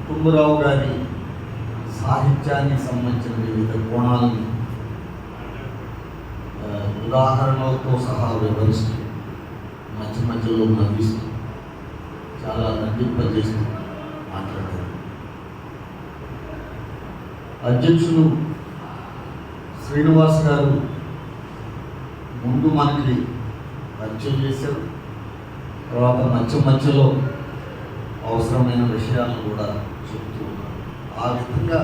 కుటుంబరావు గారి సాహిత్యానికి సంబంధించిన వివిధ కోణాలని ఉదాహరణలతో సహా వివరిస్తూ మధ్య మధ్యలో నవ్విస్తూ చాలా నవ్వింపజేస్తూ మాట్లాడారు. అధ్యక్షులు శ్రీనివాస్ గారు ముందు మనకి పరిచయం చేశారు. తర్వాత మధ్యలో అవసరమైన విషయాలను కూడా చెబుతూ ఉన్నారు. ఆ విధంగా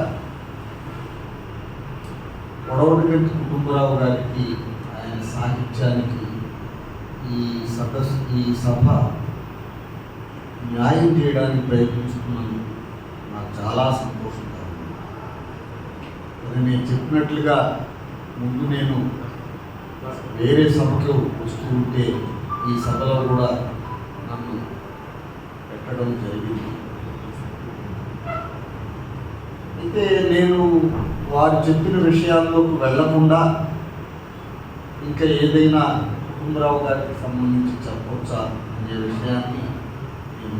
పొడవటిగంటి కుటుంబరావు గారికి, ఆయన సాహిత్యానికి ఈ సభ న్యాయం చేయడానికి ప్రయత్నిస్తున్నందుకు నాకు చాలా సంతోషంగా ఉంది. అది నేను చెప్పినట్లుగా ముందు నేను వేరే సభకు వస్తూ ఉంటే ఈ సభలో కూడా నన్ను పెట్టడం జరిగింది. అయితే నేను వారు చెప్పిన విషయాల్లోకి వెళ్లకుండా ఇంకా ఏదైనా కుటుంబరావు గారికి సంబంధించి చెప్పవచ్చా అనే విషయాన్ని నేను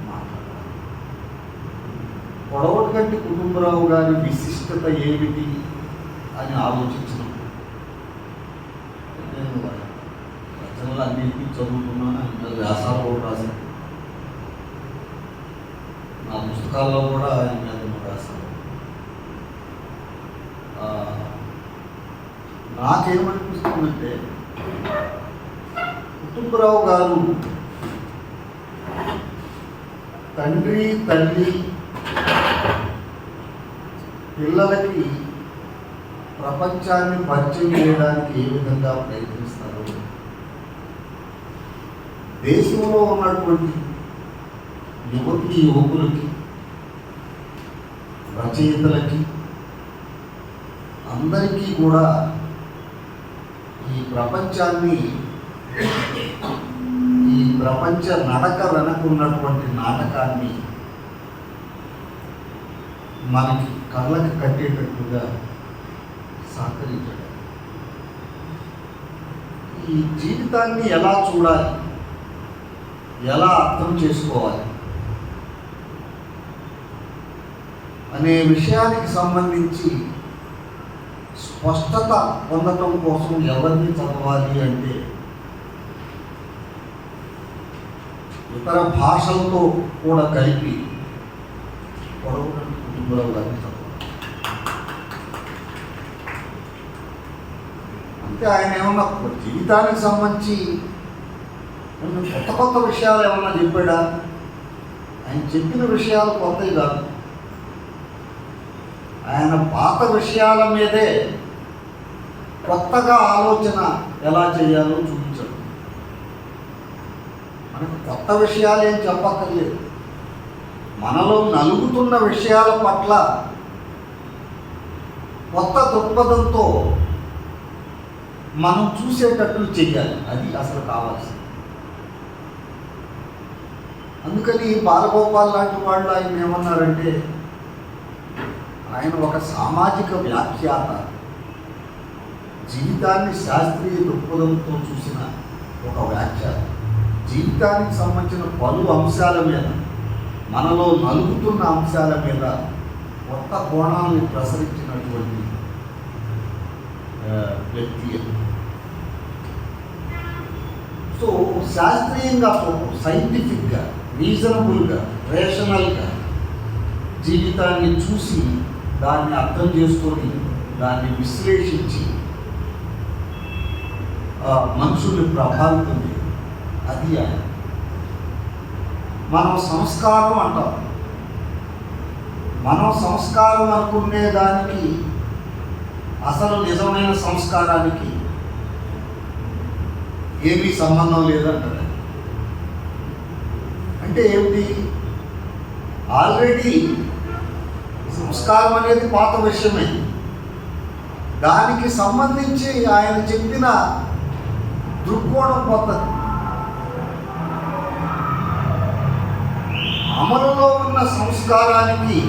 మాట్లాడాను. పొడవటిగంటి కుటుంబరావు గారి విశిష్టత ఏమిటి అని ఆలోచించినప్పుడు నేను రచనలు అన్నింటినీ చదువుకున్నాను. ఆయన వ్యాసాలు కూడా రాశాను. నా పుస్తకాల్లో కూడా ఆయన మీద రాశాను. నాకేమనిపిస్తుందంటే కుటుంబరావు గారు తండ్రి తల్లి పిల్లలకి ప్రపంచాన్ని పరిచయం చేయడానికి ఏ విధంగా ప్రయత్నిస్తారు, దేశంలో ఉన్నటువంటి యువతి యువకులకి, రచయితలకి అందరికీ కూడా ఈ ప్రపంచ నడక వెనకున్నటువంటి నాటకాన్ని మనకి కళ్ళకి కట్టేటట్టుగా సహకరించడం, ఈ జీవితాన్ని ఎలా చూడాలి, ఎలా అర్థం చేసుకోవాలి అనే విషయానికి సంబంధించి స్పష్టత పొందటం కోసం ఎవరిని చదవాలి అంటే ఇతర భాషలతో కూడా కలిపి పొడవటిగంటి కుటుంబరావు గారిని చదవాలి. అంటే ఆయన ఏమన్నా జీవితానికి సంబంధించి కొత్త విషయాలు ఏమన్నా చెప్పాడా? ఆయన చెప్పిన విషయాలు కొత్తవి కాదు. ఆయన పాత విషయాల మీదే కొత్తగా ఆలోచన ఎలా చేయాలో చూపించాడు. మనకు కొత్త విషయాలు ఏం చెప్పక్కర్లేదు. మనలో నలుగుతున్న విషయాల పట్ల కొత్త దృక్పథంతో మనం చూసేటట్లు చెయ్యాలి. అది అసలు కావాల్సింది. అందుకని బాలగోపాల్ లాంటి వాళ్ళు ఆయన ఏమన్నారంటే, ఆయన ఒక సామాజిక వ్యాఖ్యాత, జీవితాన్ని శాస్త్రీయ దృక్పథంతో చూసిన ఒక వ్యాఖ్యాత, జీవితానికి సంబంధించిన పలు అంశాల మీద, మనలో నలుగుతున్న అంశాల మీద కొత్త కోణాన్ని ప్రసరించినటువంటి వ్యక్తి. సో శాస్త్రీయంగా, సైంటిఫిక్గా, రీజనబుల్గా, రేషనల్గా జీవితాన్ని చూసి దాన్ని అర్థం చేసుకొని దాన్ని విశ్లేషించి మనుషుల్ని ప్రభావితం చేయదు. అది ఆయన. మనం సంస్కారం అంటాం. మనం సంస్కారం అనుకునే దానికి, అసలు నిజమైన సంస్కారానికి ఏమీ సంబంధం లేదంటారు. అంటే ఏమిటి? ఆల్రెడీ సంస్కారం అనేది పాత విషయమే. దానికి సంబంధించి ఆయన చెప్పిన దృక్కోణం కొత్తది. అమలులో ఉన్న సంస్కారానికి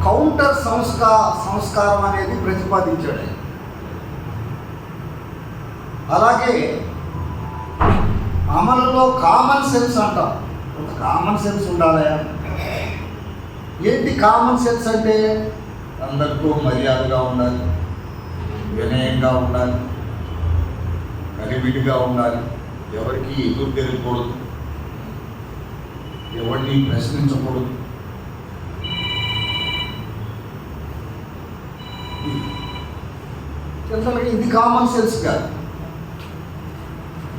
కౌంటర్ సంస్కారం అనేది ప్రతిపాదించాడు. అలాగే అమలులో అందులో కామన్ సెన్స్ అంటాం. కొంత కామన్ సెన్స్ ఉండాలి. ఏంటి కామన్ సెన్స్ అంటే? అందరితో మర్యాదగా ఉండాలి, వినయంగా ఉండాలి, కలివిడిగా ఉండాలి, ఎవరికి ఎదురు తిరగకూడదు, ఎవరిని ప్రశ్నించకూడదు. ఇది కామన్ సెన్స్ కాదు.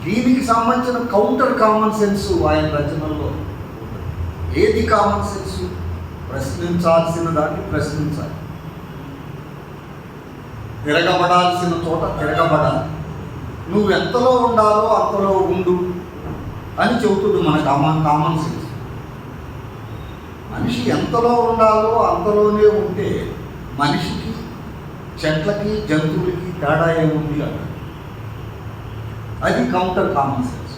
దీనికి సంబంధించిన కౌంటర్ కామన్ సెన్స్ ఆయన రచనల్లో. ఏది కామన్ సెన్స్? ప్రశ్నించాల్సిన దాన్ని ప్రశ్నించాలి, తిరగబడాల్సిన చోట తిరగబడాలి, నువ్వు ఎంతలో ఉండాలో అంతలో ఉండు అని చెబుతుంది మన కామన్ సెన్స్. మనిషి ఎంతలో ఉండాలో అంతలోనే ఉంటే మనిషికి, చెట్లకి, జంతువులకి తేడా ఏముంది అన్న. అది కౌంటర్ కామన్ సెన్స్.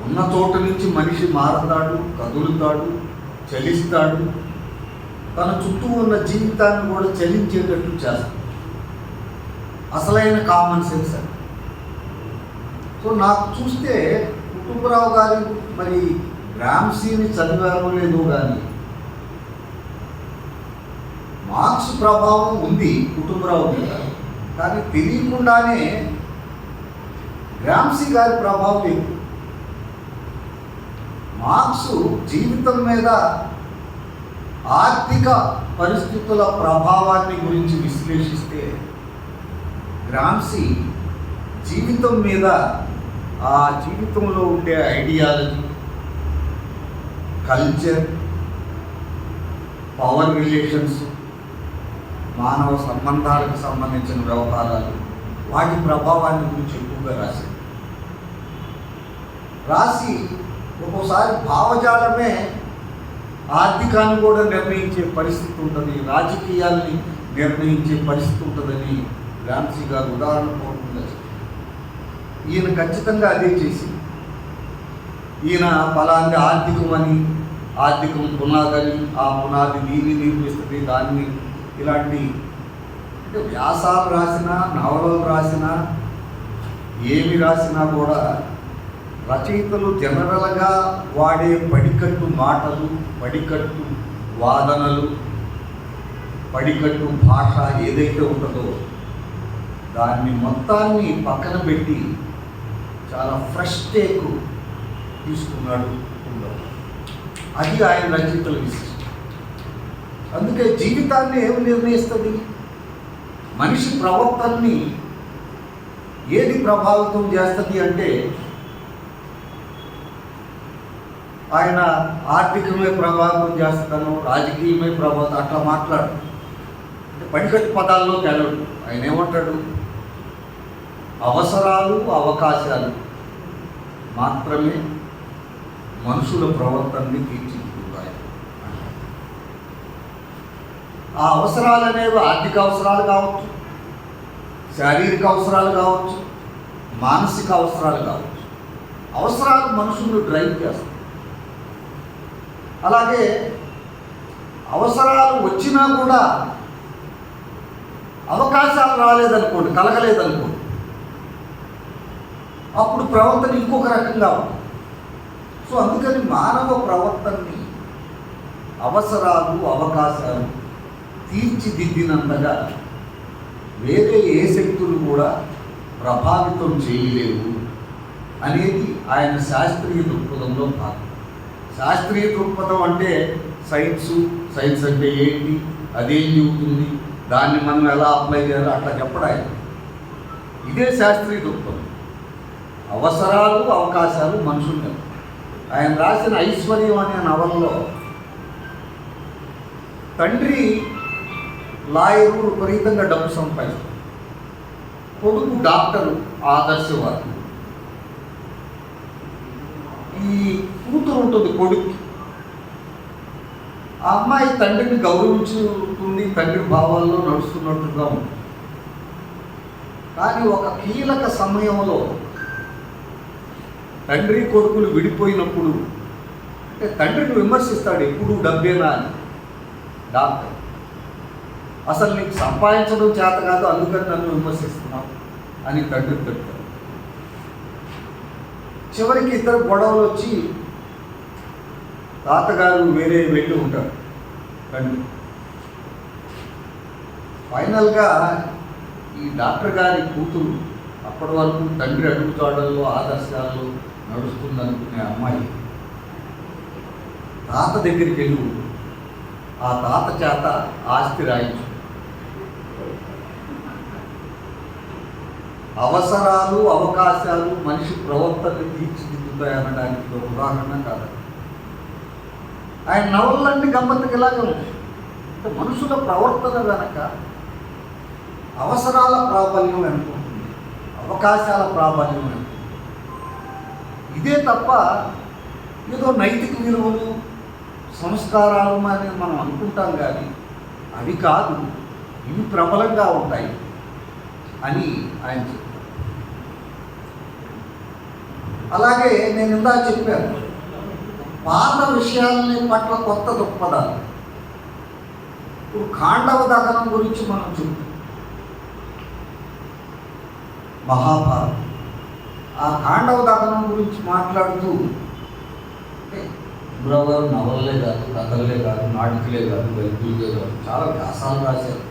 ఉన్న చోట నుంచి మనిషి మారతాడు, కదులుతాడు, చలిస్తాడు, తన చుట్టూ ఉన్న జీవితాన్ని కూడా చలించేటట్టు చేస్తాడు. అసలైన కామన్ సెన్స్ అది. సో నాకు చూస్తే కుటుంబరావు గారు మరి గ్రామ్సీని చదివారో లేదో కానీ మార్క్స్ ప్రభావం ఉంది కుటుంబరావు మీద. కానీ తెలియకుండానే గ్రామ్సీ గారి ప్రభావం ఎక్కువ. మార్క్స్ జీవితం మీద ఆర్థిక పరిస్థితుల ప్రభావాన్ని గురించి విశ్లేషిస్తే, గ్రామ్సీ జీవితం మీద, ఆ జీవితంలో ఉండే ఐడియాలజీ, కల్చర్, పవర్ రిలేషన్స్, మానవ సంబంధాలకు సంబంధించిన వ్యవహారాలు, వాటి ప్రభావాన్ని గురించి ఎక్కువగా రాసి ఒక్కోసారి భావజాలమే ఆర్థికాన్ని కూడా నిర్ణయించే పరిస్థితి ఉంటుంది, రాజకీయాల్ని నిర్ణయించే పరిస్థితి ఉంటుందని గ్రామ్సీ గారు ఉదాహరణపూర్వకంగా చెప్పారు. ఈయన ఖచ్చితంగా అదే చేసి, ఈయన ఫలాంటి ఆర్థికం పునాదని, ఆ పునాది దీన్ని నిర్మిస్తుంది, దాన్ని ఇలాంటి అంటే వ్యాసాలు రాసినా, నవలలు రాసినా, ఏమి రాసినా కూడా రచయితలు జనరల్గా వాడే పడికట్టు మాటలు, పడికట్టు వాదనలు, పడికట్టు భాష ఏదైతే ఉంటుందో దాన్ని మొత్తాన్ని పక్కన పెట్టి చాలా ఫ్రెష్ టేక్ తీసుకున్నాడు. అది ఆయన రచయితల విశేషం. అందుకే జీవితాన్ని ఏమి నిర్ణయిస్తుంది? మనిషి ప్రవర్తనని ఏది ప్రభావితం చేస్తుంది అంటే, ఆయన ఆర్థికమే ప్రభావితం చేస్తాను, రాజకీయమే ప్రభావితం అట్లా మాట్లాడు అంటే పడికట్టు పదాల్లో తెలడు. ఆయన ఏమంటాడు? అవసరాలు, అవకాశాలు మాత్రమే మనుషుల ప్రవర్తనని తీర్చిదిద్దుతాయి. ఆ అవసరాలు అనేవి ఆర్థిక అవసరాలు కావచ్చు, శారీరక అవసరాలు కావచ్చు, మానసిక అవసరాలు కావచ్చు. అవసరాలు మనుషులను డ్రైవ్ చేస్తాయి. అలాగే అవసరాలు వచ్చినా కూడా అవకాశాలు రాలేదనుకోండి, కలగలేదనుకోండి, అప్పుడు ప్రవర్తన ఇంకొక రకంగా ఉంటుంది. సో అందుకని మానవ ప్రవర్తనని అవసరాలు, అవకాశాలు తీర్చిదిద్దినంతగా వేరే ఏ శక్తులు కూడా ప్రభావితం చేయలేవు అనేది ఆయన శాస్త్రీయ దృక్పథంలో భాగం. శాస్త్రీయ దృక్పథం అంటే సైన్స్ అంటే ఏంటి, అదేం చెబుతుంది, దాన్ని మనం ఎలా అప్లై చేయాలో అట్లా చెప్పడం ఆయన. ఇదే శాస్త్రీయ దృక్పథం. అవసరాలు, అవకాశాలు మనుషులు. ఆయన రాసిన ఐశ్వర్యం అనే నవలలో తండ్రి లాయరు, విపరీతంగా డబ్బు సంపాదిస్తాడు, కొడుకు డాక్టరు, ఆదర్శవాది. ఈ కూతురు ఉంటుంది కొడుకు, ఆ అమ్మాయి తండ్రిని గౌరవించుతుంది, తండ్రి భావాల్లో నడుస్తున్నట్టుగా ఉంటుంది. కానీ ఒక కీలక సమయంలో తండ్రి కొడుకులు విడిపోయినప్పుడు, అంటే తండ్రిని విమర్శిస్తాడు, ఎప్పుడు డబ్బేనా అని. డాక్టర్, అసలు నీకు సంపాదించడం చేత కాదు, అందుకని నన్ను విమర్శిస్తున్నావు అని తండ్రి చెప్తాడు. చివరికి ఇద్దరు గొడవలు వచ్చి తాతగారు వేరే వెళ్ళి ఉంటారు తండ్రి. ఫైనల్గా ఈ డాక్టర్ గారి కూతురు అప్పటి వరకు తండ్రి అడుగుతాడల్లో ఆదర్శాల్లో నడుస్తుందనుకునే అమ్మాయి తాత దగ్గరికి వెళ్ళి ఆ తాత చేత ఆస్తి రాయించు. అవసరాలు అవకాశాలు మనిషి ప్రవర్తనని తీర్చిదిద్దుతాయి అనడానికి ఒక ఉదాహరణ కాదు. ఆయన నవలన్నీ గమ్మత్తుగా ఇలాగే ఉంటాయి. అంటే మనుషుల ప్రవర్తన వెనక అవసరాల ప్రాబల్యం అనుకుంటుంది, అవకాశాల ప్రాబల్యం అనుకుంటుంది. ఇదే తప్ప ఏదో నైతిక విలువలు సంస్కారాలు అని మనం అనుకుంటాం, కానీ అవి కాదు, ఇవి ప్రబలంగా ఉంటాయి అని ఆయన చెప్పారు. అలాగే నేను ఇందాక చెప్పాను, పాత విషయాలని పట్ల కొత్త దృక్పథాలు. ఇప్పుడు ఖాండవ దహనం గురించి మనం చూద్దాం. మహాభారతం ఆ ఖాండవ దహనం గురించి మాట్లాడుతూ గురవగారు నవలలే కాదు, కథలే కాదు, నాటికలే కాదు, వైద్యులే కాదు, చాలా వ్యాసాలు రాశారు.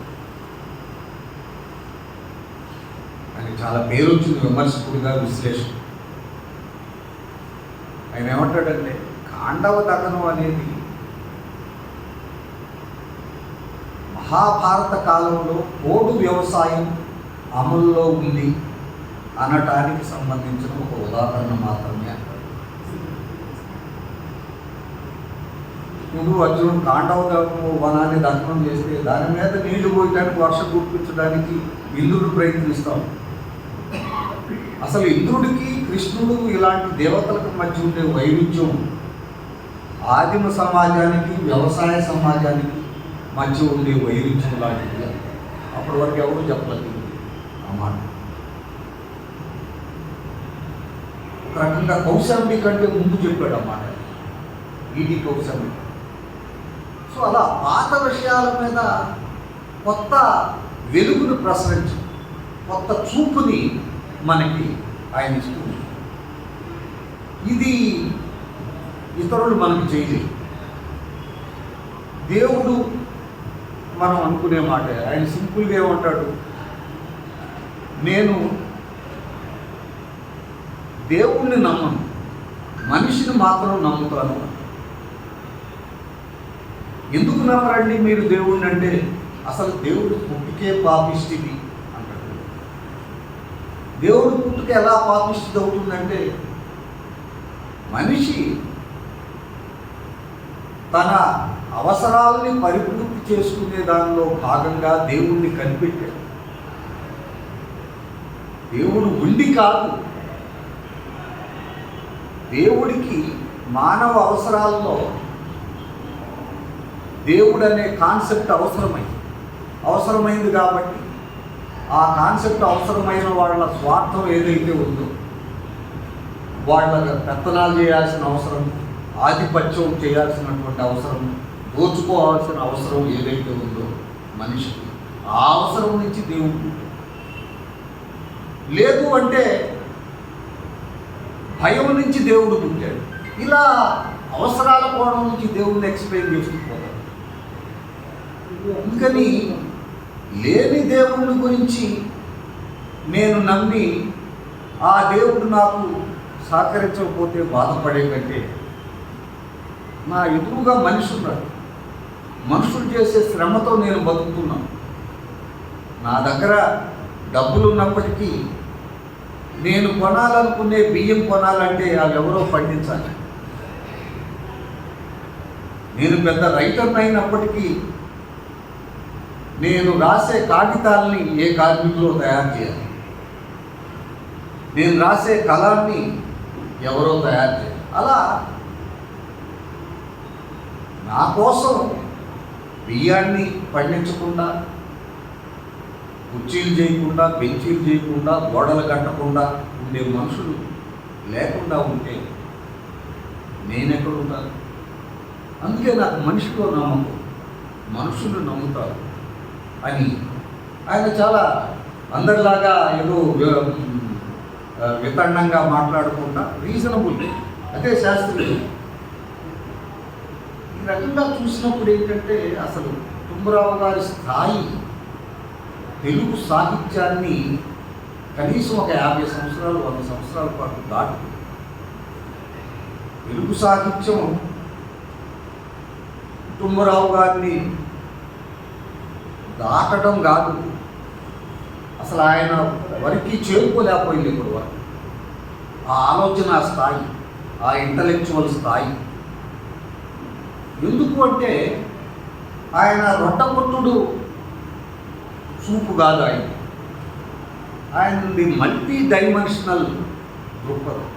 ఆయన చాలా పేరు వచ్చింది విమర్శకుడిగా, విశ్లేషణ. ఆయన ఏమంటాడంటే ఖాండవ దహనం అనేది మహాభారత కాలంలో పోడు వ్యవసాయం అమల్లో ఉంది అనటానికి సంబంధించిన ఒక ఉదాహరణ మాత్రమే అంటారు. ఇప్పుడు అర్జునుడు ఖాండవ వనాన్ని దహనం చేస్తే దాని మీద నీళ్లు పోయడానికి, వర్షం కురిపించడానికి ఇంద్రుడు ప్రయత్నిస్తాం. అసలు ఇంద్రుడికి కృష్ణుడు ఇలాంటి దేవతలకు మధ్య ఉండే వైవిధ్యం ఆదిమ సమాజానికి వ్యవసాయ సమాజానికి మధ్య ఉండే వైవిధ్యం లాంటిది. అప్పటి వరకు ఎవరు చెప్పలేదు ఆ మాట. ఒక రకంగా కౌశంబి కంటే ముందు చెప్పాడు అన్నమాట, ఈటి కౌశంబి. సో అలా పాత విషయాల మీద కొత్త వెలుగును ప్రసరించి కొత్త చూపుని మనకి ఆయన ఇస్తుంది. ఇది ఇతరులు మనకి చేయలేదు. దేవుడు మనం అనుకునే మాట, ఆయన సింపుల్గా ఏమంటాడు, నేను దేవుణ్ణి నమ్మను, మనిషిని మాత్రం నమ్ముతాను. ఎందుకు నమ్మరండి మీరు దేవుణ్ణి అంటే, అసలు దేవుడు పుట్టుకే పాపిష్టిది అంటాడు. దేవుడు పుట్టుక ఎలా పాపిష్టిది అవుతుందంటే, మనిషి తన అవసరాలని పరిపూర్తి చేసుకునే దానిలో భాగంగా దేవుణ్ణి కనిపెట్టాడు. దేవుడు ఉండి కాదు, దేవుడికి మానవ అవసరాల్లో దేవుడు అనే కాన్సెప్ట్ అవసరమైంది కాబట్టి ఆ కాన్సెప్ట్ అవసరమైన వాళ్ళ స్వార్థం ఏదైతే ఉందో, వాళ్ళ పెత్తనాలు చేయాల్సిన అవసరం, ఆధిపత్యం చేయాల్సినటువంటి అవసరం, దోచుకోవాల్సిన అవసరం ఏదైతే ఉందో మనిషికి, ఆ అవసరం నుంచి దేవుడు లేదు అంటే భయం నుంచి దేవుడు పుట్టాడు. ఇలా అవసరాల కోణం నుంచి దేవుడిని ఎక్స్ప్లెయిన్ చేస్తూ పోతాడు. అందుకని లేని దేవుడి గురించి నేను నమ్మి ఆ దేవుడు నాకు సహకరించకపోతే బాధపడే కంటే, నా ఎదురుగా మనిషి ఉన్నాడు, మనుషులు చేసే శ్రమతో నేను బతుకుతున్నాను. నా దగ్గర డబ్బులు ఉన్నప్పటికీ నేను కొనాలనుకునే బియ్యం కొనాలంటే అవి ఎవరో పండించాలి. నేను పెద్ద రైటర్ అయినప్పటికీ నేను రాసే కాగితాలని ఏ కార్మికులు తయారు చేయాలి, నేను రాసే కళాన్ని ఎవరో తయారు చేయాలి. అలా నా కోసం బియ్యాన్ని పండించకుండా, కుర్చీలు చేయకుండా, బెంచీలు చేయకుండా, గోడలు కట్టకుండా ఉండే మనుషులు లేకుండా ఉంటే నేనెక్కడ ఉంటాను? అందుకే నాకు మనిషిలో నమ్మకం, మనుషులు నమ్ముతారు అని ఆయన చాలా అందరిలాగా ఏదో వితండంగా మాట్లాడకుండా రీజనబుల్, అదే శాస్త్రీయం. ఈ రకంగా చూసినప్పుడు ఏంటంటే అసలు కుటుంబరావు గారి స్థాయి తెలుగు సాహిత్యాన్ని కనీసం ఒక 50 సంవత్సరాలు 100 సంవత్సరాల పాటు దాటు. తెలుగు సాహిత్యం కుటుంబరావు గారిని దాటడం కాదు, అసలు ఆయన వరకు చేరుకోలేకపోయింది ఇప్పుడు వరకు. ఆ ఆలోచన స్థాయి, ఆ ఇంటలెక్చువల్ స్థాయి. ఎందుకు అంటే ఆయన రొట్టపొట్టుడు చూపు కాదు, ఆయనది మల్టీ డైమెన్షనల్ దృక్పథం.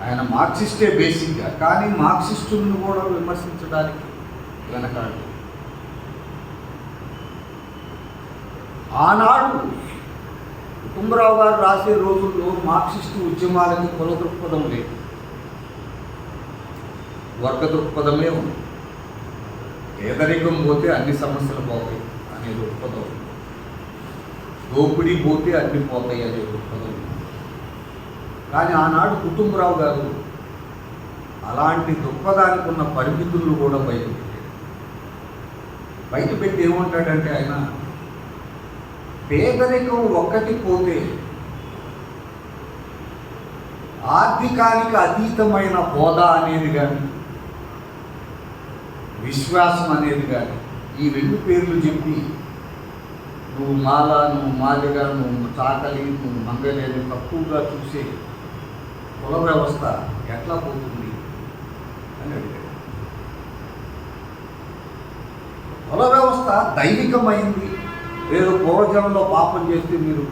ఆయన మార్క్సిస్టే బేసిక్గా, కానీ మార్క్సిస్టులను కూడా విమర్శించడానికి వెనకాడు. ఆనాడు కుటుంబరావు గారు రాసే రోజుల్లో మార్క్సిస్టు ఉద్యమాలకి కుల దృక్పథం లేదు, వర్గ దృక్పథమే ఉంది. పేదరికం పోతే అన్ని సమస్యలు పోతాయి అనే దృక్పథం, దోపిడీ పోతే అన్ని పోతాయి అనే దృక్పథం. కానీ ఆనాడు కుటుంబరావు గారు అలాంటి దృక్పథానికి ఉన్న పరిమితులను కూడా బయటపెట్టి ఏమంటాడంటే ఆయన పేదరికం ఒక్కటి పోతే ఆర్థికానికి అతీతమైన హోదా అనేది కానీ విశ్వాసం అనేది కానీ ఈ 2 పేర్లు చెప్పి నువ్వు మాల, నువ్వు మాదిగ, నువ్వు చాకలి, నువ్వు మంగళేని తక్కువగా చూసే కుల వ్యవస్థ ఎట్లా పోతుంది అని అడిగాడు. కుల వ్యవస్థ దైవికమైంది. ఏదో పూర్వజన్మలో పాపం చేస్తే మీరు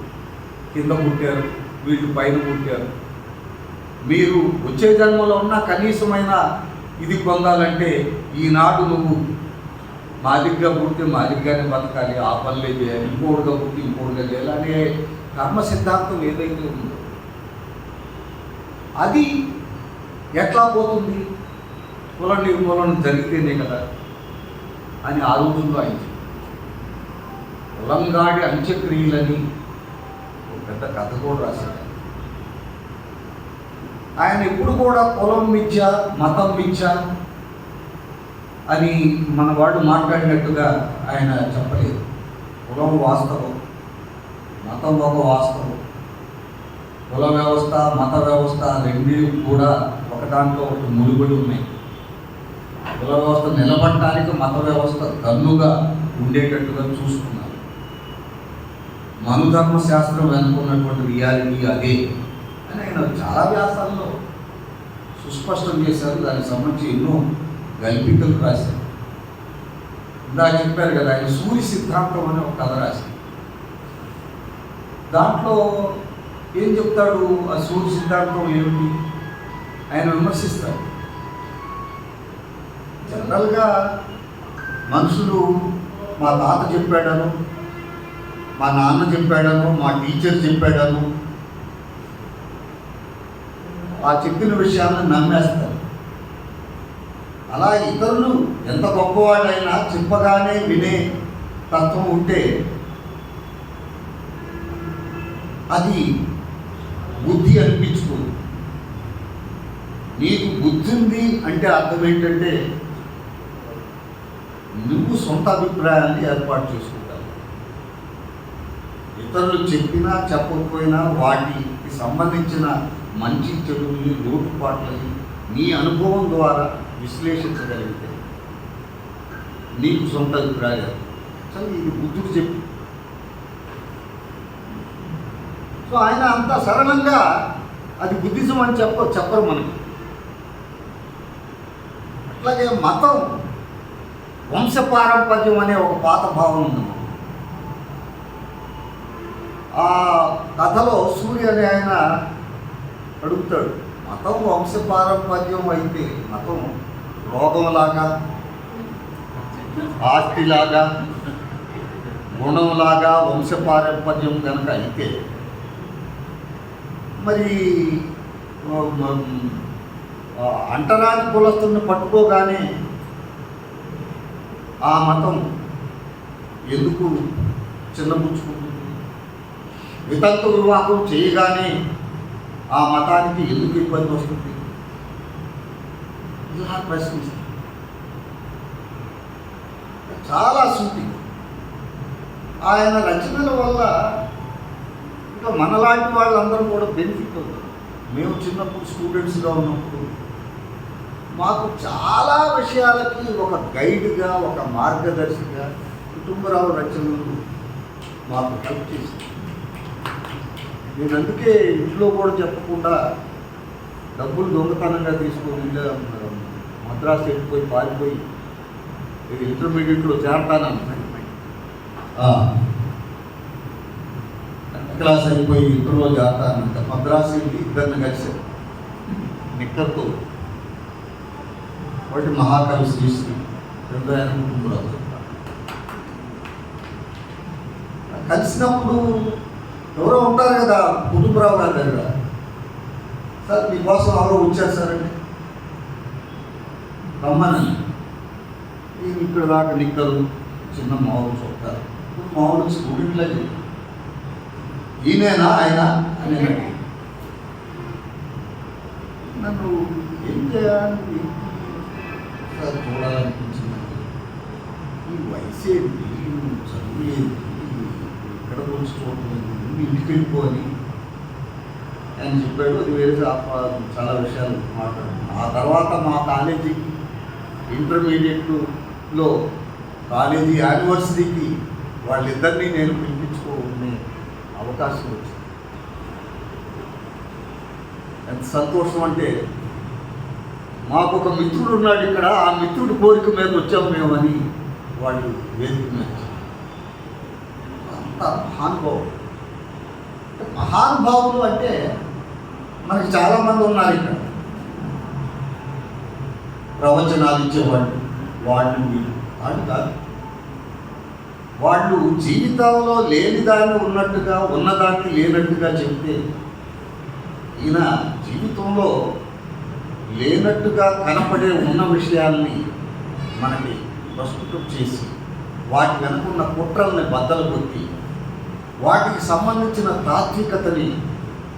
కింద పుట్టారు, వీళ్ళు పైన పుట్టారు, మీరు వచ్చే జన్మలో ఉన్న కనీసమైన ఇది పొందాలంటే ఈనాడు నువ్వు మాదిగ్గా పుడితే మాదిగ్గానే బతకాలి, ఆ పనులే చేయాలి, ఇంకోడుగా పుట్టి ఇంకోడుగా చేయాలి అనే కర్మ సిద్ధాంతం ఏదైతే ఉందో అది ఎట్లా పోతుంది? కుల నిర్మూలన జరిగితేనే కదా అని ఆ రోజుల్లో ఆయన చెప్పారు. కులంగాడి అంత్యక్రియలని ఒక పెద్ద కథ కూడా రాశాడు. ఆయన ఎప్పుడు కూడా కులం మిథ్య, మతం మిథ్య అని మన వాడు మాట్లాడినట్టుగా ఆయన చెప్పలేదు. కులం వాస్తవం, మతం ఒక వాస్తవం. కుల వ్యవస్థ మత వ్యవస్థ రెండు కూడా ఒకదాంట్లో ఒకటి ముడిపడి ఉన్నాయి. కుల వ్యవస్థ నిలబడటానికి మత వ్యవస్థ దన్నుగా ఉండేటట్టుగా చూసుకున్నారు. మనుధర్మ శాస్త్రం వెనుకున్నటువంటి రియాలిటీ అదే అని ఆయన చాలా వ్యాసాల్లో సుస్పష్టం చేశారు. దానికి సంబంధించి ఎన్నో గల్పికలు రాశారు. ఇందా చెప్పారు కదా, ఆయన సూర్య సిద్ధాంతం అనే ఒక కథ రాశారు. దాంట్లో ఏం చెప్తాడు? ఆ సూర్య సిద్ధాంతం ఏమిటి ఆయన విమర్శిస్తాడు. జనరల్గా మనుషులు మా తాత చెప్పాడను, మా నాన్న చెప్పాడను, మా టీచర్ చెప్పాడను, ఆ చెప్పిన విషయాలను నమ్మేస్తారు. అలా ఇతరులు ఎంత గొప్పవాళ్ళైనా చెప్పగానే వినే తత్వం ఉంటే అది బుద్ధి అనిపించుకోదు. నీకు బుద్ధి ఉంది అంటే అర్థం ఏంటంటే నువ్వు సొంత అభిప్రాయాన్ని ఏర్పాటు చేసుకుంటావు. ఇతరులు చెప్పినా చెప్పకపోయినా వాటికి సంబంధించిన మంచి చెడుని, లోటుపాట్లని నీ అనుభవం ద్వారా విశ్లేషించగలిగితే నీకు సొంత అభిప్రాయాలు. అసలు ఇది బుద్ధుడు చెప్పి. సో ఆయన అంత సరళంగా అది బుద్ధిజం అని చెప్పరు మనకి. అట్లాగే మతం వంశపారంపర్యం అనే ఒక పాత భావం ఉంది. ఆ కథలో సూర్య అనే ఆయన అడుగుతాడు, మతం వంశపారంపర్యం అయితే మతం రోగంలాగా, ఆస్తిలాగా, గుణంలాగా వంశపారంపర్యం కనుక అయితే మరి అంటరాని కులస్తుని పట్టుకోగానే ఆ మతం ఎందుకు చిన్నపుచ్చుకుంటుంది? వితంతు వివాహం చేయగానే ఆ మతానికి ఎందుకు ఇబ్బంది వస్తుంది? ఇలా ప్రశ్నిస్తారు. చాలా సూటిగా ఆయన రచనల వల్ల ఇంకా మనలాంటి వాళ్ళందరూ కూడా బెనిఫిట్ అవుతారు. మేము చిన్నప్పుడు స్టూడెంట్స్గా ఉన్నప్పుడు మాకు చాలా విషయాలకి ఒక గైడ్గా, ఒక మార్గదర్శిగా కుటుంబరావు రచనలు మాకు హెల్ప్ చేసింది. నేను అందుకే ఇంట్లో కూడా చెప్పకుండా డబ్బులు దొంగతనంగా తీసుకొని మద్రాసు వెళ్ళిపోయి పారిపోయి ఇంటర్మీడియట్లో చేరతానని క్లాస్ అయిపోయి ఇంటర్లో చేరతానంట. మద్రాసు వెళ్ళి ఇద్దరిని కలిసారు నిక్కర్తో. ఒకటి మహాకవి శ్రీశ్రీ, రెండో ఆయన కుటుంబరావు. కలిసినప్పుడు ఎవరో ఉంటారు కదా కుటుంబరావు గారి దగ్గర, సార్ మీకోసం ఎవరో వచ్చారు సార్ అండి రమ్మనని. నేను ఇక్కడ దాకా నిక్కరు, చిన్న మామూలు చూస్తారు. మామూలు స్టూడెంట్లే ఈయనేనా ఆయన అని నన్ను ఏం చేయాలి సార్ చూడాలనిపించింది. ఈ వయసు ఏంటి, చదువు ఏంటి, ఇక్కడ గురించి చూడలేదు, ఇంటికి వెళ్ళిపోని అని చెప్పాడు. అది వేరే చాలా విషయాలు మాట్లాడాను. ఆ తర్వాత మా కాలేజీకి ఇంటర్మీడియట్లో కాలేజీ యానివర్సరీకి వాళ్ళిద్దరినీ నేను పిలిపించుకునే అవకాశం వచ్చింది. ఎంత సంతోషం అంటే, మాకు ఒక మిత్రుడు ఉన్నాడు ఇక్కడ, ఆ మిత్రుడి కోరిక మీద వచ్చాము మేమని వాళ్ళు వేదిక మీద. అంత మహానుభావులు. మహానుభావులు అంటే మనకి చాలామంది ఉన్నారు ఇక్కడ, ప్రవచనాలు ఇచ్చేవాళ్ళు, వాళ్ళు కాదు. వాళ్ళు జీవితంలో లేని దాన్ని ఉన్నట్టుగా, ఉన్నదాన్ని లేనట్టుగా చెప్తే, ఈయన జీవితంలో లేనట్టుగా కనపడే ఉన్న విషయాల్ని మనకి ప్రస్తుతం చేసి వాటి వెనుకున్న కుట్రల్ని బద్దలు కొట్టి వాటికి సంబంధించిన తాత్వికతని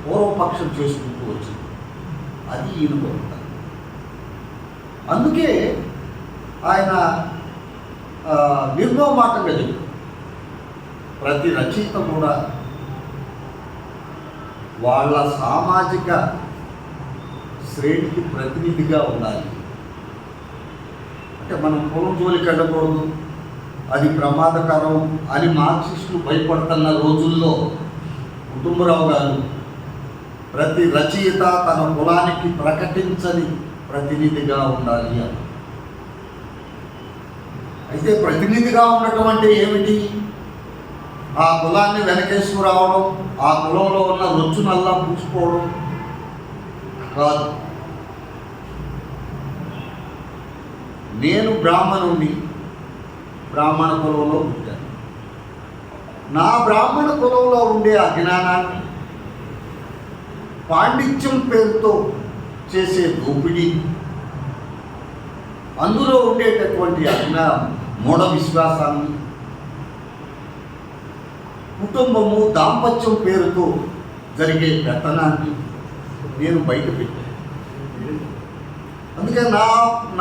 పూర్వపక్షం చేసుకుంటూ వచ్చింది. అది ఈయన గొప్ప. అందుకే ఆయన నిర్మమాటంగా చెప్పారు, ప్రతి రచయిత కూడా వాళ్ళ సామాజిక శ్రేణికి ప్రతినిధిగా ఉండాలి. అంటే మనం కులం జోలికి వెళ్ళకూడదు, అది ప్రమాదకరం అని మార్క్సిస్టులు భయపడుతున్న రోజుల్లో కుటుంబరావు గారు ప్రతి రచయిత తన కులానికి ప్రకటించని ప్రతినిధిగా ఉండాలి అని. అయితే ప్రతినిధిగా ఉండటం అంటే ఏమిటి? ఆ కులాన్ని వెనకేసుకురావడం, ఆ కులంలో ఉన్న రొచ్చునల్లా పూసుకోవడం కాదు. నేను బ్రాహ్మణుణ్ణి, బ్రాహ్మణ కులంలో పుట్టాను. నా బ్రాహ్మణ కులంలో ఉండే అజ్ఞానాన్ని, పాండిత్యం పేరుతో చేసే దోపిడీ, అందులో ఉండేటటువంటి మూఢ విశ్వాసాన్ని, కుటుంబము దాంపత్యం పేరుతో జరిగే పెత్తనాన్ని నేను బయట పెట్టాను. అందుకే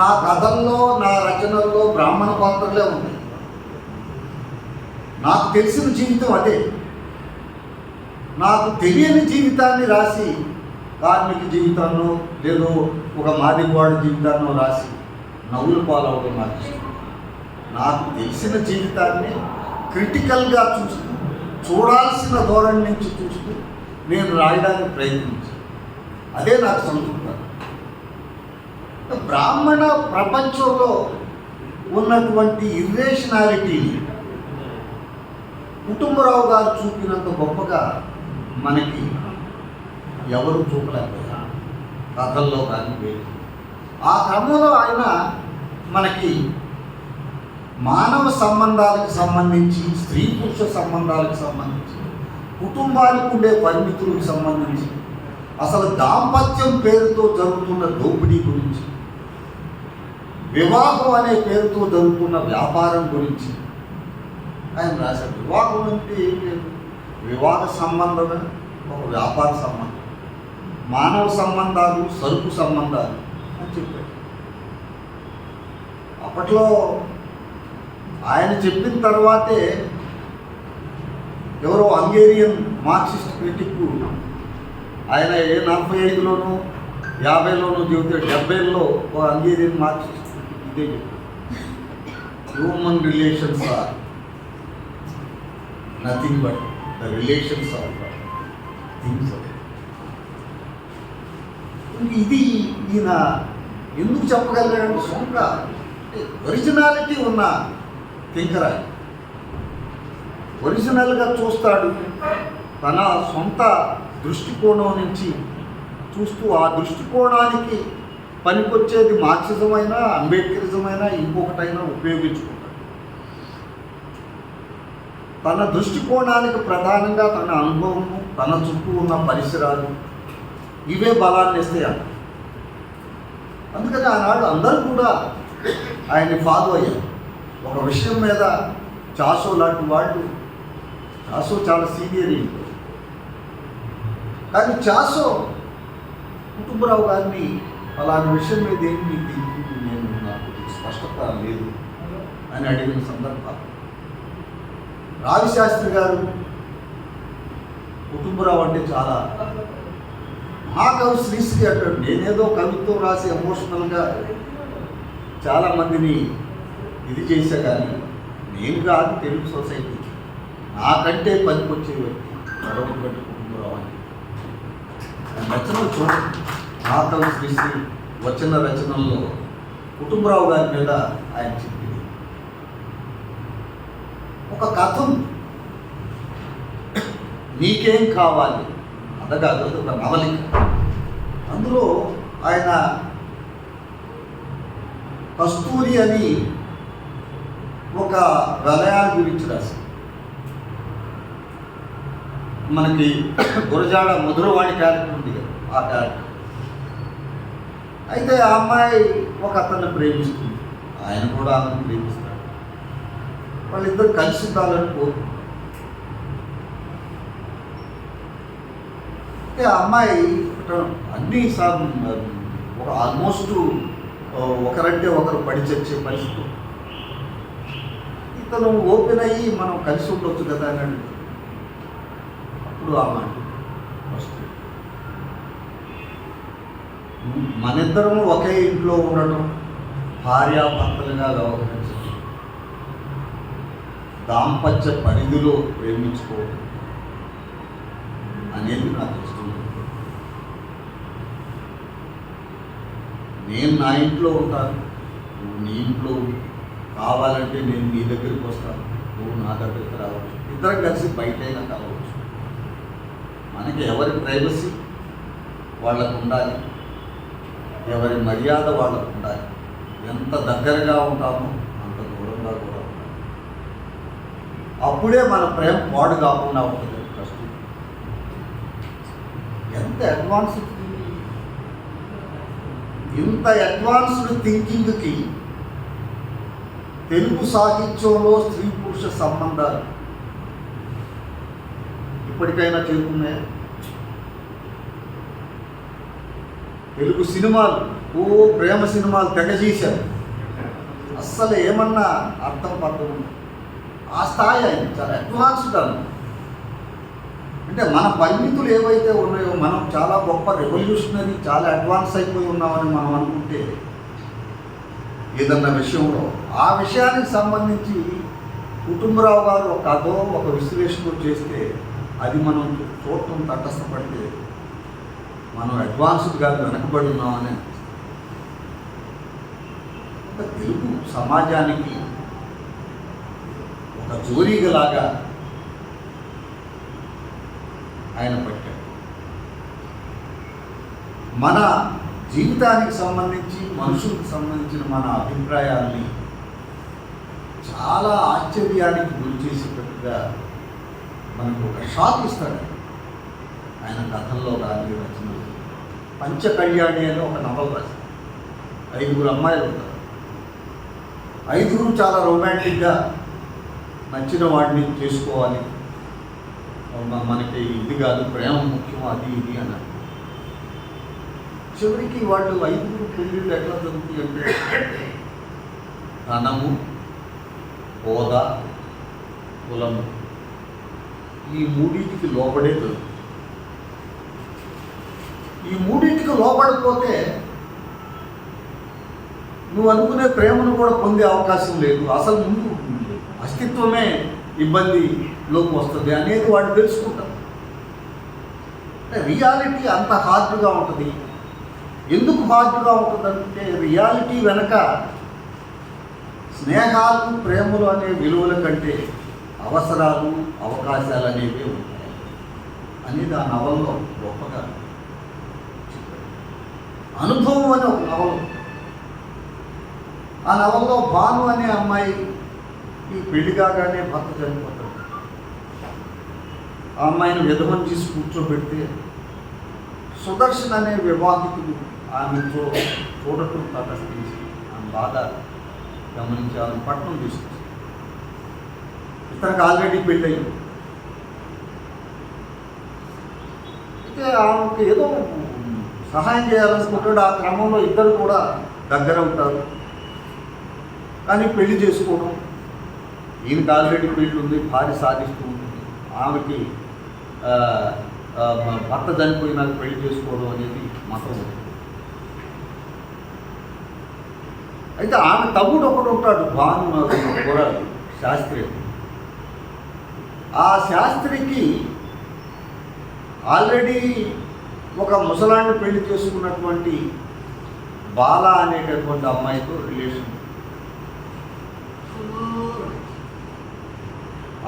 నా కథల్లో, నా రచనల్లో బ్రాహ్మణ పాత్రలే ఉన్నాయి. నాకు తెలిసిన జీవితం అదే. నాకు తెలియని జీవితాన్ని రాసి, కార్మిక జీవితాన్నో లేదో ఒక మాదిగవాడి జీవితాన్నో రాసి నవ్వులు పాలవడం నాకు ఇష్టం. నాకు తెలిసిన జీవితాన్ని క్రిటికల్గా చూస్తూ, చూడాల్సిన ధోరణి నుంచి చూస్తూ నేను రాయడానికి ప్రయత్నించాను. అదే నాకు సంతృప్తి. బ్రాహ్మణ ప్రపంచంలో ఉన్నటువంటి ఇర్రేషనాలిటీని కుటుంబరావు గారు చూపినంత గొప్పగా మనకి ఎవరు చూపలేకపోయారు, కథల్లో కానీ వేరు. ఆ క్రమంలో ఆయన మనకి మానవ సంబంధాలకు సంబంధించి, స్త్రీ పురుష సంబంధాలకు సంబంధించి, కుటుంబానికి ఉండే పరిమితులకు సంబంధించి, అసలు దాంపత్యం పేరుతో జరుగుతున్న దోపిడీ గురించి, వివాహం అనే పేరుతో జరుగుతున్న వ్యాపారం గురించి ఆయన రాశారు. వివాహం అంటే ఏం లేదు, వివాహ సంబంధమే ఒక వ్యాపార సంబంధం, మానవ సంబంధాలు సరుకు సంబంధాలు అని చెప్పాడు. అప్పట్లో ఆయన చెప్పిన తర్వాతే ఎవరో హంగేరియన్ మార్క్సిస్ట్ క్రిటిక్ ఆయన 45లోనూ 50లోనూ చెబితే 70లో ఒక హంగేరియన్ మార్క్సిస్ట్ క్రిటిక్ ఇదే చెప్పాడు, human relations are nothing but the relations of things. ఇది ఈయన ఎందుకు చెప్పగలిగాడు? సొంత ఒరిజినాలిటీ ఉన్న థింకర్ ఆయన. ఒరిజినల్గా చూస్తాడు, తన సొంత దృష్టికోణం నుంచి చూస్తూ ఆ దృష్టికోణానికి పనికొచ్చేది మార్క్సిజం అయినా అంబేద్కరిజం అయినా ఇంకొకటైనా ఉపయోగించుకుంటాడు. తన దృష్టికోణానికి ప్రధానంగా తన అనుభవము, తన చుట్టూ ఉన్న పరిసరాలు ఇవే బలాన్ని ఇస్తాయి అంట. అందుకని ఆనాడు అందరూ కూడా ఆయన్ని ఫాలో అయ్యారు. ఒక విషయం మీద చాసో లాంటి వాళ్ళు, చాసో చాలా సీనియర్ ఇంట్లో, కానీ చాసో కుటుంబరావు గారిని అలాంటి విషయం మీద ఏంటి నేను నాకు స్పష్టత లేదు అని అడిగిన సందర్భాలు. రావిశాస్త్రి గారు కుటుంబరావు అంటే చాలా మహాకవి శ్రీశ్రీ అంటాడు, నేనేదో కవిత్వం రాసి ఎమోషనల్గా చాలామందిని ఇది చేశా, కానీ నేను కాదు తెలుగు సొసైటీకి నాకంటే పనికొచ్చే వ్యక్తి మరొకటి కుటుంబరావు అని. రచనలు చూడండి, మహాకవి శ్రీశ్రీ వచ్చిన రచనల్లో కుటుంబరావు గారి మీద ఆయన చెప్పింది ఒక కథ ఉంది, నీకేం కావాలి అదగాదు, ఒక నవలిక. అందులో ఆయన కస్తూరి అని ఒక వలయాల గురించి రాశారు. మనకి గురజాడ మధురవాణి క్యారెక్టర్ ఉంది కదా, ఆ క్యారెక్టర్. అయితే ఆ అమ్మాయి ఒక అతన్ని ప్రేమిస్తుంది, ఆయన కూడా ఆమెను ప్రేమిస్తాడు, వాళ్ళిద్దరు కలిసి ఉండాలని కోరుకుంటారు. అంటే ఆ అమ్మాయి అన్నీ ఒక ఆల్మోస్ట్ ఒకరంటే ఒకరు పడి చచ్చే పరిస్థితి. ఇతను ఓపెన్ అయ్యి మనం కలిసి ఉండొచ్చు కదా అని అడుగుతాడు. అప్పుడు ఆ మాట వస్తుంది, మనిద్దరము ఒకే ఇంట్లో ఉండటం, భార్యాభర్తలుగా వ్యవహరించడం, దాంపత్య పరిధిలో ప్రేమించుకోవడం అనేది నాకు ఇష్టం. నేను నా ఇంట్లో ఉంటాను, నువ్వు నీ ఇంట్లో కావాలంటే నేను నీ దగ్గరికి వస్తాను, నువ్వు నా దగ్గరికి రావచ్చు, ఇద్దరం కలిసి బయటైనా కలవచ్చు. మనకి ఎవరి ప్రైవసీ వాళ్ళకు ఉండాలి, ఎవరి మర్యాద వాళ్ళకు ఉండాలి. ఎంత దగ్గరగా ఉంటామో అంత దూరంగా కూడా ఉండాలి. అప్పుడే మన ప్రేమ పాడు కాకుండా ఉంటుంది. ప్రస్తుతం ఎంత అడ్వాన్స్డ్, ఇంత అడ్వాన్స్డ్ థింకింగ్కి తెలుగు సాహిత్యంలో స్త్రీ పురుష సంబంధాలు ఇప్పటికైనా చేరుకున్నాయా? తెలుగు సినిమాలు ప్రేమ సినిమాలు తెగ చేశారు, అస్సలు ఏమన్నా అర్థం పర్థం ఆ స్థాయి అయింది, చాలా అడ్వాన్స్డ్ అన్న. అంటే మన పరిమితులు ఏవైతే ఉన్నాయో, మనం చాలా గొప్ప రెవల్యూషనరీ, చాలా అడ్వాన్స్ అయిపోయి ఉన్నామని మనం అనుకుంటే ఏదన్నా విషయంలో, ఆ విషయానికి సంబంధించి కుటుంబరావు గారు ఒక కథో ఒక విశ్లేషణ చేస్తే అది మనం చూడటం తటస్థపడితే మనం అడ్వాన్స్డ్గా వెనకబడి ఉన్నామని. తెలుగు సమాజానికి ఒక జోరీగలాగా ఆయన పట్టాడు. మన జీవితానికి సంబంధించి, మనుషులకు సంబంధించిన మన అభిప్రాయాల్ని చాలా ఆశ్చర్యానికి గురి చేసేటట్టుగా మనకు ఒక షాక్ ఇస్తాడు ఆయన కథల్లో కానీ రచనలు. పంచకళ్యాణి అని ఒక నవల రాశారు. 5 అమ్మాయిలు ఉంటారు, 5 చాలా రొమాంటిక్గా నచ్చిన వాడిని చేసుకోవాలి, మనకి ఇది కాదు, ప్రేమ ముఖ్యం, అది ఇది అన్నారు. చివరికి వాళ్ళు 5 పెళ్ళిళ్ళు ఎట్లా జరుగుతాయి అంటే ధనము, హోదా, కులము, ఈ మూడింటికి లోబడే జరుగుతుంది. ఈ మూడింటికి లోబడిపోతే నువ్వు అనుకునే ప్రేమను కూడా పొందే అవకాశం లేదు. అసలు ముందు అస్తిత్వమే ఇబ్బందిలోకి వస్తుంది అనేది వాడు తెలుసుకుంటారు. రియాలిటీ అంత హార్డ్గా ఉంటుంది. ఎందుకు హార్డ్గా ఉంటుందంటే రియాలిటీ వెనక స్నేహాలు, ప్రేమలు అనే విలువల కంటే అవసరాలు, అవకాశాలు అనేవి ఉంటాయి అనేది ఆ నవల్లో గొప్పగా చెప్పాడు. అనుభవం అనే ఒక నవల. ఆ నవల్లో భాను అనే అమ్మాయి ఈ పెళ్లి కాగానే భర్త చనిపోతాడు. ఆ అమ్మాయిని విధవం చేసి కూర్చోబెడితే సుదర్శన్ అనే వివాహితుడు ఆమెతో చూడటం తటస్థించి ఆమె బాధ గమనించి ఆమె పట్టణం తీసుకొచ్చి ఇతనికి ఆల్రెడీ పెళ్ళయింది. అయితే ఆమెకు ఏదో సహాయం చేయాలనుకుంటాడు. ఆ క్రమంలో ఇద్దరు కూడా దగ్గరవుతారు. కానీ పెళ్లి చేసుకోవడం, ఈయనకి ఆల్రెడీ పెళ్ళి ఉంది, భార్య సాధిస్తూ ఉంటుంది, ఆమెకి భర్త చనిపోయినాక పెళ్లి చేసుకోవడం అనేది మతం. అయితే ఆమె తమ్ముడు ఒకడు ఉంటాడు, భాను కూడా శాస్త్రి. ఆ శాస్త్రికి ఆల్రెడీ ఒక ముసలాన్ని పెళ్లి చేసుకున్నటువంటి బాల అనేటటువంటి అమ్మాయితో రిలేషన్.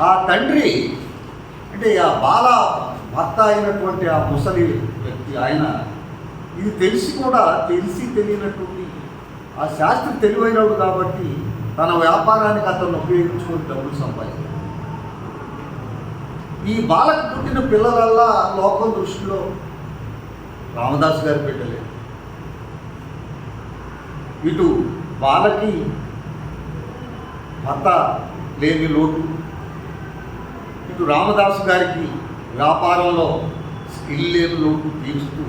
ఆ తండ్రి అంటే ఆ బాల భర్త అయినటువంటి ఆ ముసలి వ్యక్తి ఆయన ఇది తెలిసి కూడా తెలియనటువంటి ఆ శాస్త్రి తెలివైనడు కాబట్టి తన వ్యాపారానికి అతను ఉపయోగించుకొని డబ్బులు సంపాదించాడు. ఈ బాలకు పుట్టిన పిల్లలల్లా లోకం దృష్టిలో రామదాస్ గారి బిడ్డలే. ఇటు బాలకి భర్త లేని లోటు, ఇటు రామదాసు గారికి వ్యాపారంలో స్కిల్ లేని లోటు తీరుస్తూ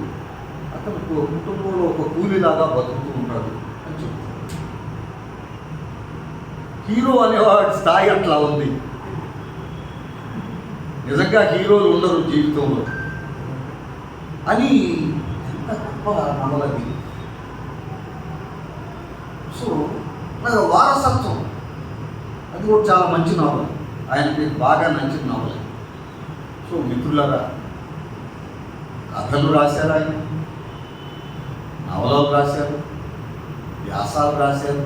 అతను కుటుంబంలో ఒక కూలీలాగా బతుకుతూ ఉంటాడు అని చెప్తాడు. హీరో అనేవాడి స్థాయి అట్లా ఉంది. నిజంగా హీరోలు ఉండరు జీవితంలో అని ఎంత గొప్ప నవలది. సో నాకు వారసత్వం అది కూడా చాలా మంచి నవల, ఆయనకి బాగా నచ్చిన నవల. సో మిత్రులారా, కథలు రాశారు, ఆయన నవలలు రాశారు, వ్యాసాలు రాశారు,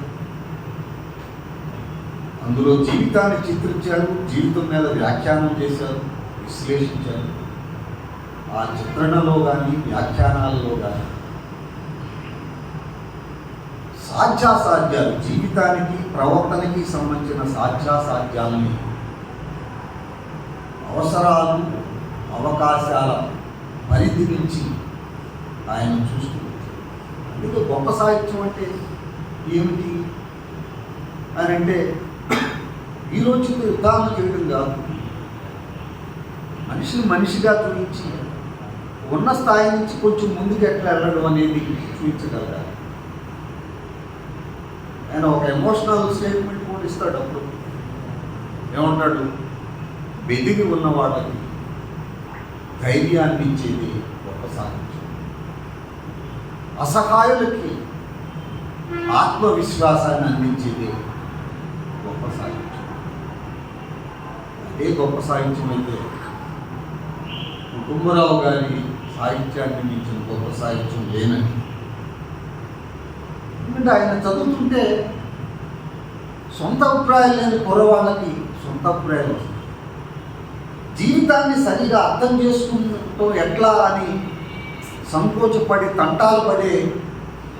అందులో జీవితాన్ని చిత్రించారు, జీవితం మీద వ్యాఖ్యానం చేశారు, విశ్లేషించారు. ఆ చిత్రణలో కానీ వ్యాఖ్యానాలలో కానీ సాధ్యాసాధ్యాలు, జీవితానికి ప్రవర్తనకి సంబంధించిన సాధ్యాసాధ్యాలని, అవసరాలు, అవకాశాల పరిధి నుంచి ఆయన చూస్తూ అందుకే గొప్ప సాహిత్యం అంటే ఏమిటి అని అంటే ఈరోజు యుద్ధాలు చేయడం కాదు, మనిషిని మనిషిగా చూపించి ఉన్న స్థాయి నుంచి కొంచెం ముందుకు ఎట్లా వెళ్ళడం అనేది చూపించగలగాలి. ఆయన ఒక ఎమోషనల్ స్టేట్మెంట్ కూడా ఇస్తాడు. అప్పుడు ఏమంటాడు, బెదిగి ఉన్న వాళ్ళకి ధైర్యాన్ని ఇచ్చేది గొప్ప సాహిత్యం, అసహాయులకి ఆత్మవిశ్వాసాన్ని అందించేది గొప్ప సాహిత్యం. అదే గొప్ప సాహిత్యం అయితే కుటుంబరావు గారి సాహిత్యాన్ని మించిన గొప్ప సాహిత్యం లేనని. ఎందుకంటే ఆయన చదువుతుంటే సొంత అభిప్రాయాలు లేని కుర్రవాళ్ళకి సొంత అభిప్రాయాలు వస్తాయి. జీవితాన్ని సరిగా అర్థం చేసుకుంటూ ఎట్లా అని సంకోచపడి తంటాలు పడే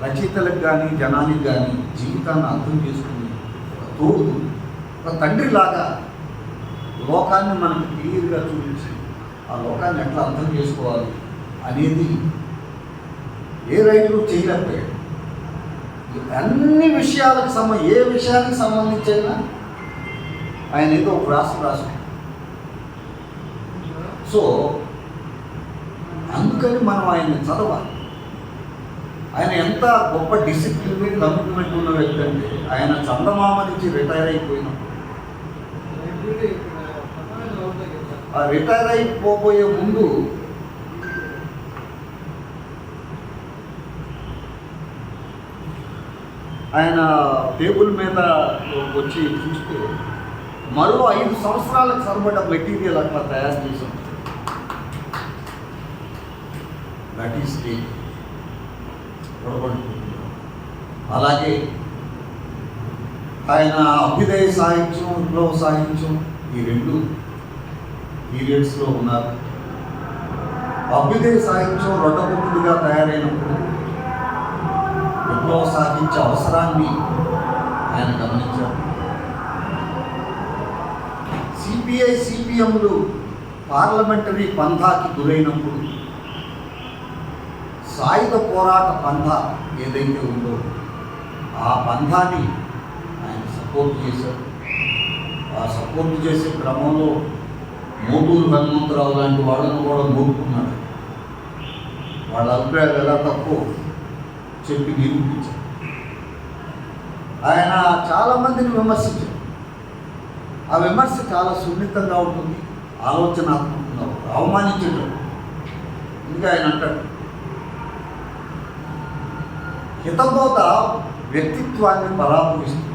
రచయితలకు కానీ జనానికి కానీ జీవితాన్ని అర్థం చేసుకుని ఒక తోడు, ఒక తండ్రిలాగా లోకాన్ని మనకు క్లియర్గా చూపించి ఆ లోకాన్ని ఎట్లా అర్థం చేసుకోవాలి అనేది ఏ రైతులు చేయలేకపోయాడు. అన్ని విషయాలకు ఏ విషయానికి సంబంధించైనా ఆయన ఏదో ఒక రాసి సో అందుకని మనం ఆయన్ని చదవాలి. ఆయన ఎంత గొప్ప డిసిప్లిన్ కమిట్మెంట్ ఉన్న వ్యక్తి అంటే, ఆయన చందమామ నుంచి రిటైర్ అయిపోయినప్పుడు, ఆ రిటైర్ అయిపోబోయే ముందు ఆయన టేబుల్ మీద వచ్చి చూస్తే మరో 5 సంవత్సరాలకు సరిపడ్డ మెటీరియల్ అట్లా తయారు చేసాం. దట్ ఈస్ అలాగే ఆయన అభ్యుదయ సాహిత్యం, విప్లవ సాహిత్యం ఈ 2 పీరియడ్స్లో ఉన్నారు. అభ్యుదయ సాహిత్యం రొట్టబొట్టుగా తయారైనప్పుడు విప్లవ సాహిత్య అవసరాన్ని ఆయన గమనించారు. సిపిఐ సిపిఎంలు పార్లమెంటరీ పంథాకి గురైనప్పుడు సాయుధ పోరాట పంథా ఏదైతే ఉందో ఆ పంథాన్ని ఆయన సపోర్ట్ చేశారు. ఆ సపోర్ట్ చేసే క్రమంలో మోటూరు హనుమంతరావు లాంటి వాళ్ళను కూడా మోడుకున్నాడు. వాళ్ళ అభిప్రాయాలు ఎలా తప్పు చెప్పి నిరూపించారు. ఆయన చాలామందిని విమర్శించారు. ఆ విమర్శ చాలా సున్నితంగా ఉంటుంది, ఆలోచనాత్మకంగా ఉంటుంది, అవమానించడం. ఇంకా ఆయన అంటాడు, హితబోధ వ్యక్తిత్వాన్ని పరామర్శిస్తుంది,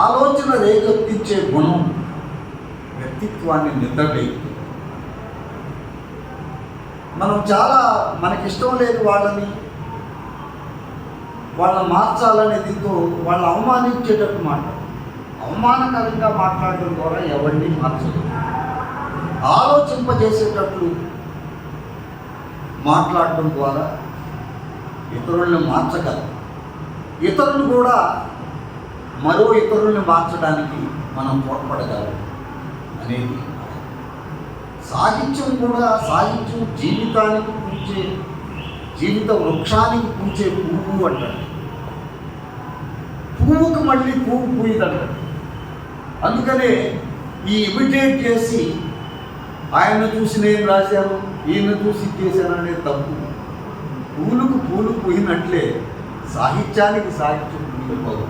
ఆలోచన రేకెత్తించే గుణం వ్యక్తిత్వాన్ని నిద్రలేస్తుంది. మనం చాలా మనకిష్టం లేని వాళ్ళని మార్చాలనే దీంతో వాళ్ళు అవమానించేటట్టు అవమానకరంగా మాట్లాడడం ద్వారా ఎవరిని మార్చలేదు. ఆలోచింపజేసేటట్లు మాట్లాడటం ద్వారా ఇతరుల్ని మార్చగలం. ఇతరులు కూడా మరో ఇతరుల్ని మార్చడానికి మనం తోడ్పడగలం అనేది. సాహిత్యం కూడా, సాహిత్యం జీవితానికి పూచే, జీవిత వృక్షానికి పూచే పువ్వు అంటాడు. పువ్వుకు మళ్ళీ పువ్వు పూయదంటాడు. అందుకనే ఈ ఇమిటేట్ చేసి ఆయన్ని చూసి నేను రాశాను, ఈయన చూసి చేశాను అనేది తప్పు. పూలకు పూలు పూయినట్లే సాహిత్యానికి సాహిత్యం పూయకపోదు.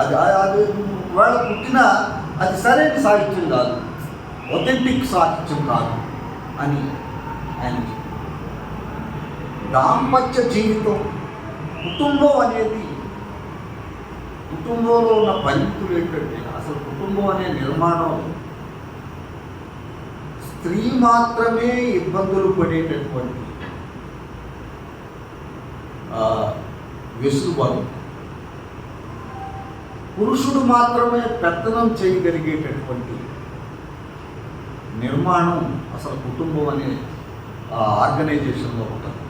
అది ఒకవేళ పుట్టినా అది సరైన సాహిత్యం కాదు, ఒథెంటిక్ సాహిత్యం కాదు అని ఆయన చెప్పారు. దాంపత్య జీవితం, కుటుంబం అనేది, కుటుంబంలో ఉన్న పరిమితులు ఏంటంటే, అసలు కుటుంబం అనే నిర్మాణం స్త్రీ మాత్రమే ఇబ్బందులు పడేటటువంటి వెసులుబాటు, పురుషుడు మాత్రమే పెత్తనం చేయగలిగేటటువంటి నిర్మాణం అసలు కుటుంబం అనే ఆర్గనైజేషన్లో ఉంటుంది.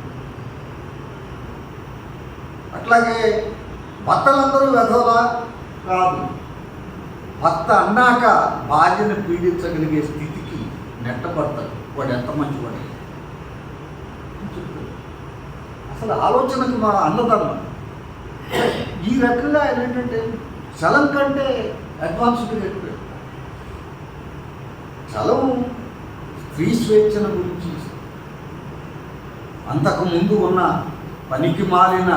అట్లాగే భర్తలందరూ వెధవలా కాదు, భర్త అన్నాక భార్యను పీడించగలిగే స్థితికి నెట్టబడతాడు. వాడు ఎంత మంచివాడు. అసలు ఆలోచనకు మా అన్నదమ్మ ఈ రకంగా ఏంటంటే చలం కంటే అడ్వాన్స్డ్గా ఎక్కువ. చలం స్త్రీ స్వేచ్ఛన గురించి, అంతకుముందు ఉన్న పనికి మాలిన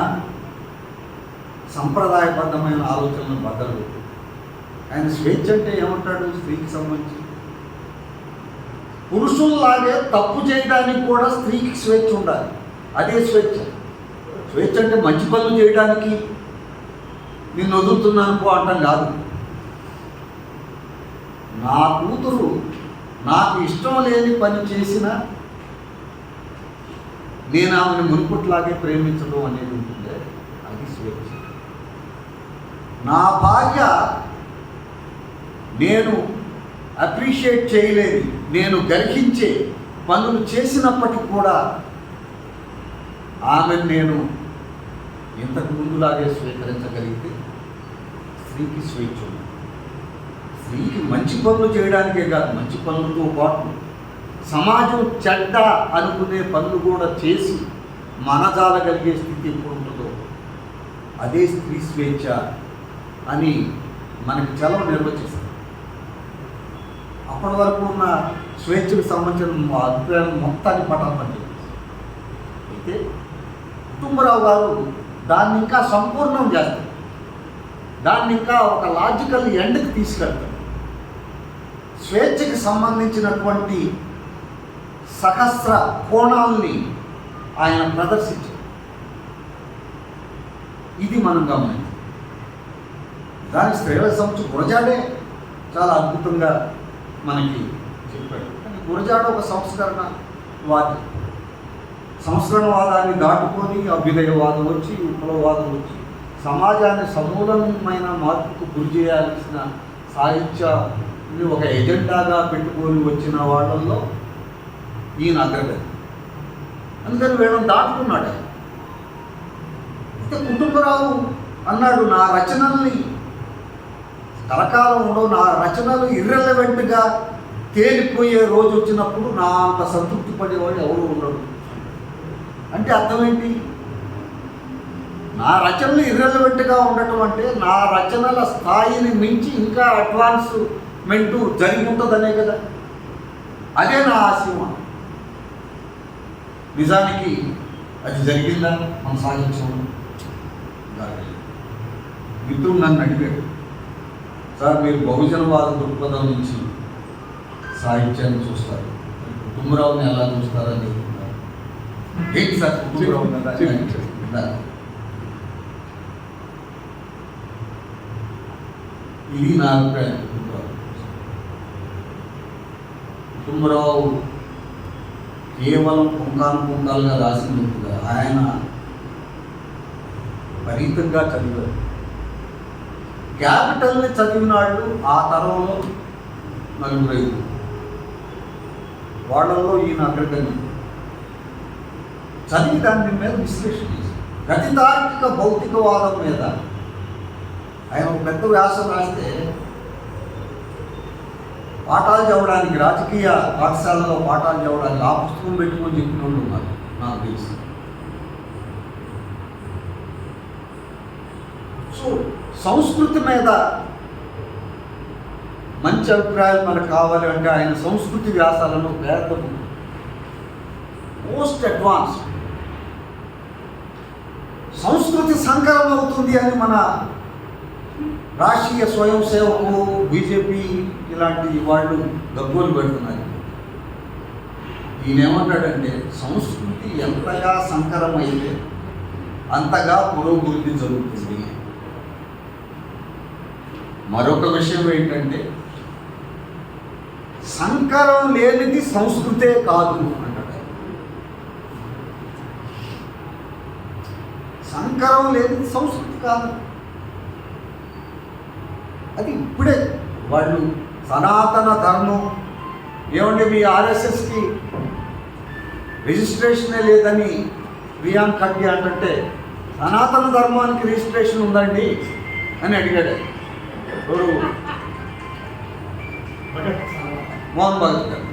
సంప్రదాయబద్ధమైన ఆలోచనలు బద్దలు. ఆయన స్వేచ్ఛ అంటే ఏమంటాడు? స్త్రీకి సంబంధించి పురుషుల్లాగే తప్పు చేయడానికి కూడా స్త్రీకి స్వేచ్ఛ ఉండాలి. అదే స్వేచ్ఛ. స్వేచ్ఛ అంటే మంచి పనులు చేయడానికి నిన్ను వదులుతున్నాను పో అంటాం కాదు. నా కూతురు నాకు ఇష్టం లేని పని చేసినా నేను ఆమెను మునుపట్లాగే ప్రేమించడం అనేది ఉంటుంది. అది స్వేచ్ఛ. నా భార్య నేను అప్రిషియేట్ చేయలేని, నేను గర్హించే పనులు చేసినప్పటికీ కూడా ఆమెను నేను ఇంతకు ముందులాగే స్వీకరించగలిగితే స్త్రీకి స్వేచ్ఛ ఉంది. స్త్రీకి మంచి పనులు చేయడానికే కాదు, మంచి పనులతో పాటు సమాజం చెడ్డ అనుకునే పనులు కూడా చేసి మనజాలగలిగే స్థితి ఎప్పుడు ఉంటుందో అదే స్త్రీ స్వేచ్ఛ అని మనకి చలం నిర్వచిస్తారు. అప్పటి వరకు ఉన్న స్వేచ్ఛకు సంబంధించిన అభిప్రాయం మొత్తాన్ని పటాపండి. అయితే కుటుంబరావు గారు దాన్ని ఇంకా సంపూర్ణం చేస్తారు, దాన్ని ఇంకా ఒక లాజికల్ ఎండ్కి తీసుకెళ్తారు. స్వేచ్ఛకి సంబంధించినటువంటి సహస్ర కోణాలని ఆయన ప్రదర్శించారు. ఇది మనం గమనించాలి. దాని స్త్రీల సంస్థ గురజాడే చాలా అద్భుతంగా మనకి చెప్పాడు. కానీ గురజాడ ఒక సంస్కరణవాది. సంస్కరణవాదాన్ని దాటుకొని అభ్యుదయవాదం వచ్చి, విప్లవవాదం వచ్చి సమాజాన్ని సమూలమైన మార్పుకు గురి చేయాల్సిన సాహిత్యాన్ని ఒక ఎజెండాగా పెట్టుకొని వచ్చిన వాళ్ళల్లో ఈయన అగ్రగతి. అందుకని వీళ్ళని దాటుకున్నాడు. అయితే కుటుంబరావు అన్నాడు, నా రచనల్ని కలకాలం ఉండవు, నా రచనలు ఇర్రెలవెంట్గా తేలిపోయే రోజు వచ్చినప్పుడు నా అంత సంతృప్తి పడేవాడు ఎవరు ఉండడు. అంటే అర్థం ఏంటి? నా రచనలు ఇర్రెలవెంట్గా ఉండటం అంటే నా రచనల స్థాయిని మించి ఇంకా అడ్వాన్స్మెంటు జరిగి ఉంటుందనే కదా. అదే నా ఆశయం. నిజానికి అది జరిగిందా? మన సాహిత్యం మిత్రుడు నన్ను అడిగాడు, సార్ మీరు బహుజనవాద దృక్పథం నుంచి సాహిత్యాన్ని చూస్తారు, కుటుంబరావుని ఎలా చూస్తారని. ఏంటి సార్ కుటుంబరావు? ఇది నా అభిప్రాయం. కుటుంబరావు కేవలం పుంకానుపుంకాలుగా రాసినట్టుగా ఆయన విపరీతంగా చదివారు. క్యాపిటల్ని చదివినాళ్ళు ఆ తరంలో 4-5 వాళ్ళల్లో ఈయన అగ్రగణ్యం. చదివి దాని మీద విశ్లేషణ చేశారు. గతితార్కిక భౌతికవాదం మీద ఆయన ఒక పెద్ద వ్యాసం రాస్తే పాఠాలు చదవడానికి, రాజకీయ పాఠశాలలో పాఠాలు చదవడానికి ఆ పుస్తకం పెట్టుకొని చెప్పిన వాళ్ళు ఉన్నారు నాకు తెలుసు. సో సంస్కృతి మీద మంచి అభిప్రాయాలు మనకు కావాలి అంటే ఆయన సంస్కృతి వ్యాసాలను పేద మోస్ట్ అడ్వాన్స్. సంస్కృతి సంకరం అవుతుంది అని మన రాష్ట్రీయ స్వయం సేవకు, బీజేపీ ఇలాంటి వాళ్ళు గగ్గోలు పెడుతున్నారు. ఈయన ఏమంటాడంటే సంస్కృతి ఎంతగా సంకరమైతే అంతగా పురోభివృద్ధి జరుగుతుంది. మరొక విషయం ఏంటంటే సంకరం లేనిది సంస్కృతే కాదు అంటాడు. సంకరం లేనిది సంస్కృతి కాదు. అది ఇప్పుడే వాళ్ళు సనాతన ధర్మం ఏమంటే మీ ఆర్ఎస్ఎస్కి రిజిస్ట్రేషనే లేదని ప్రియాంక్ ఖడ్గే అంటే సనాతన ధర్మానికి రిజిస్ట్రేషన్ ఉందండి అని అడిగాడు. ఎవరు? మోహన్ భగత్ గారు.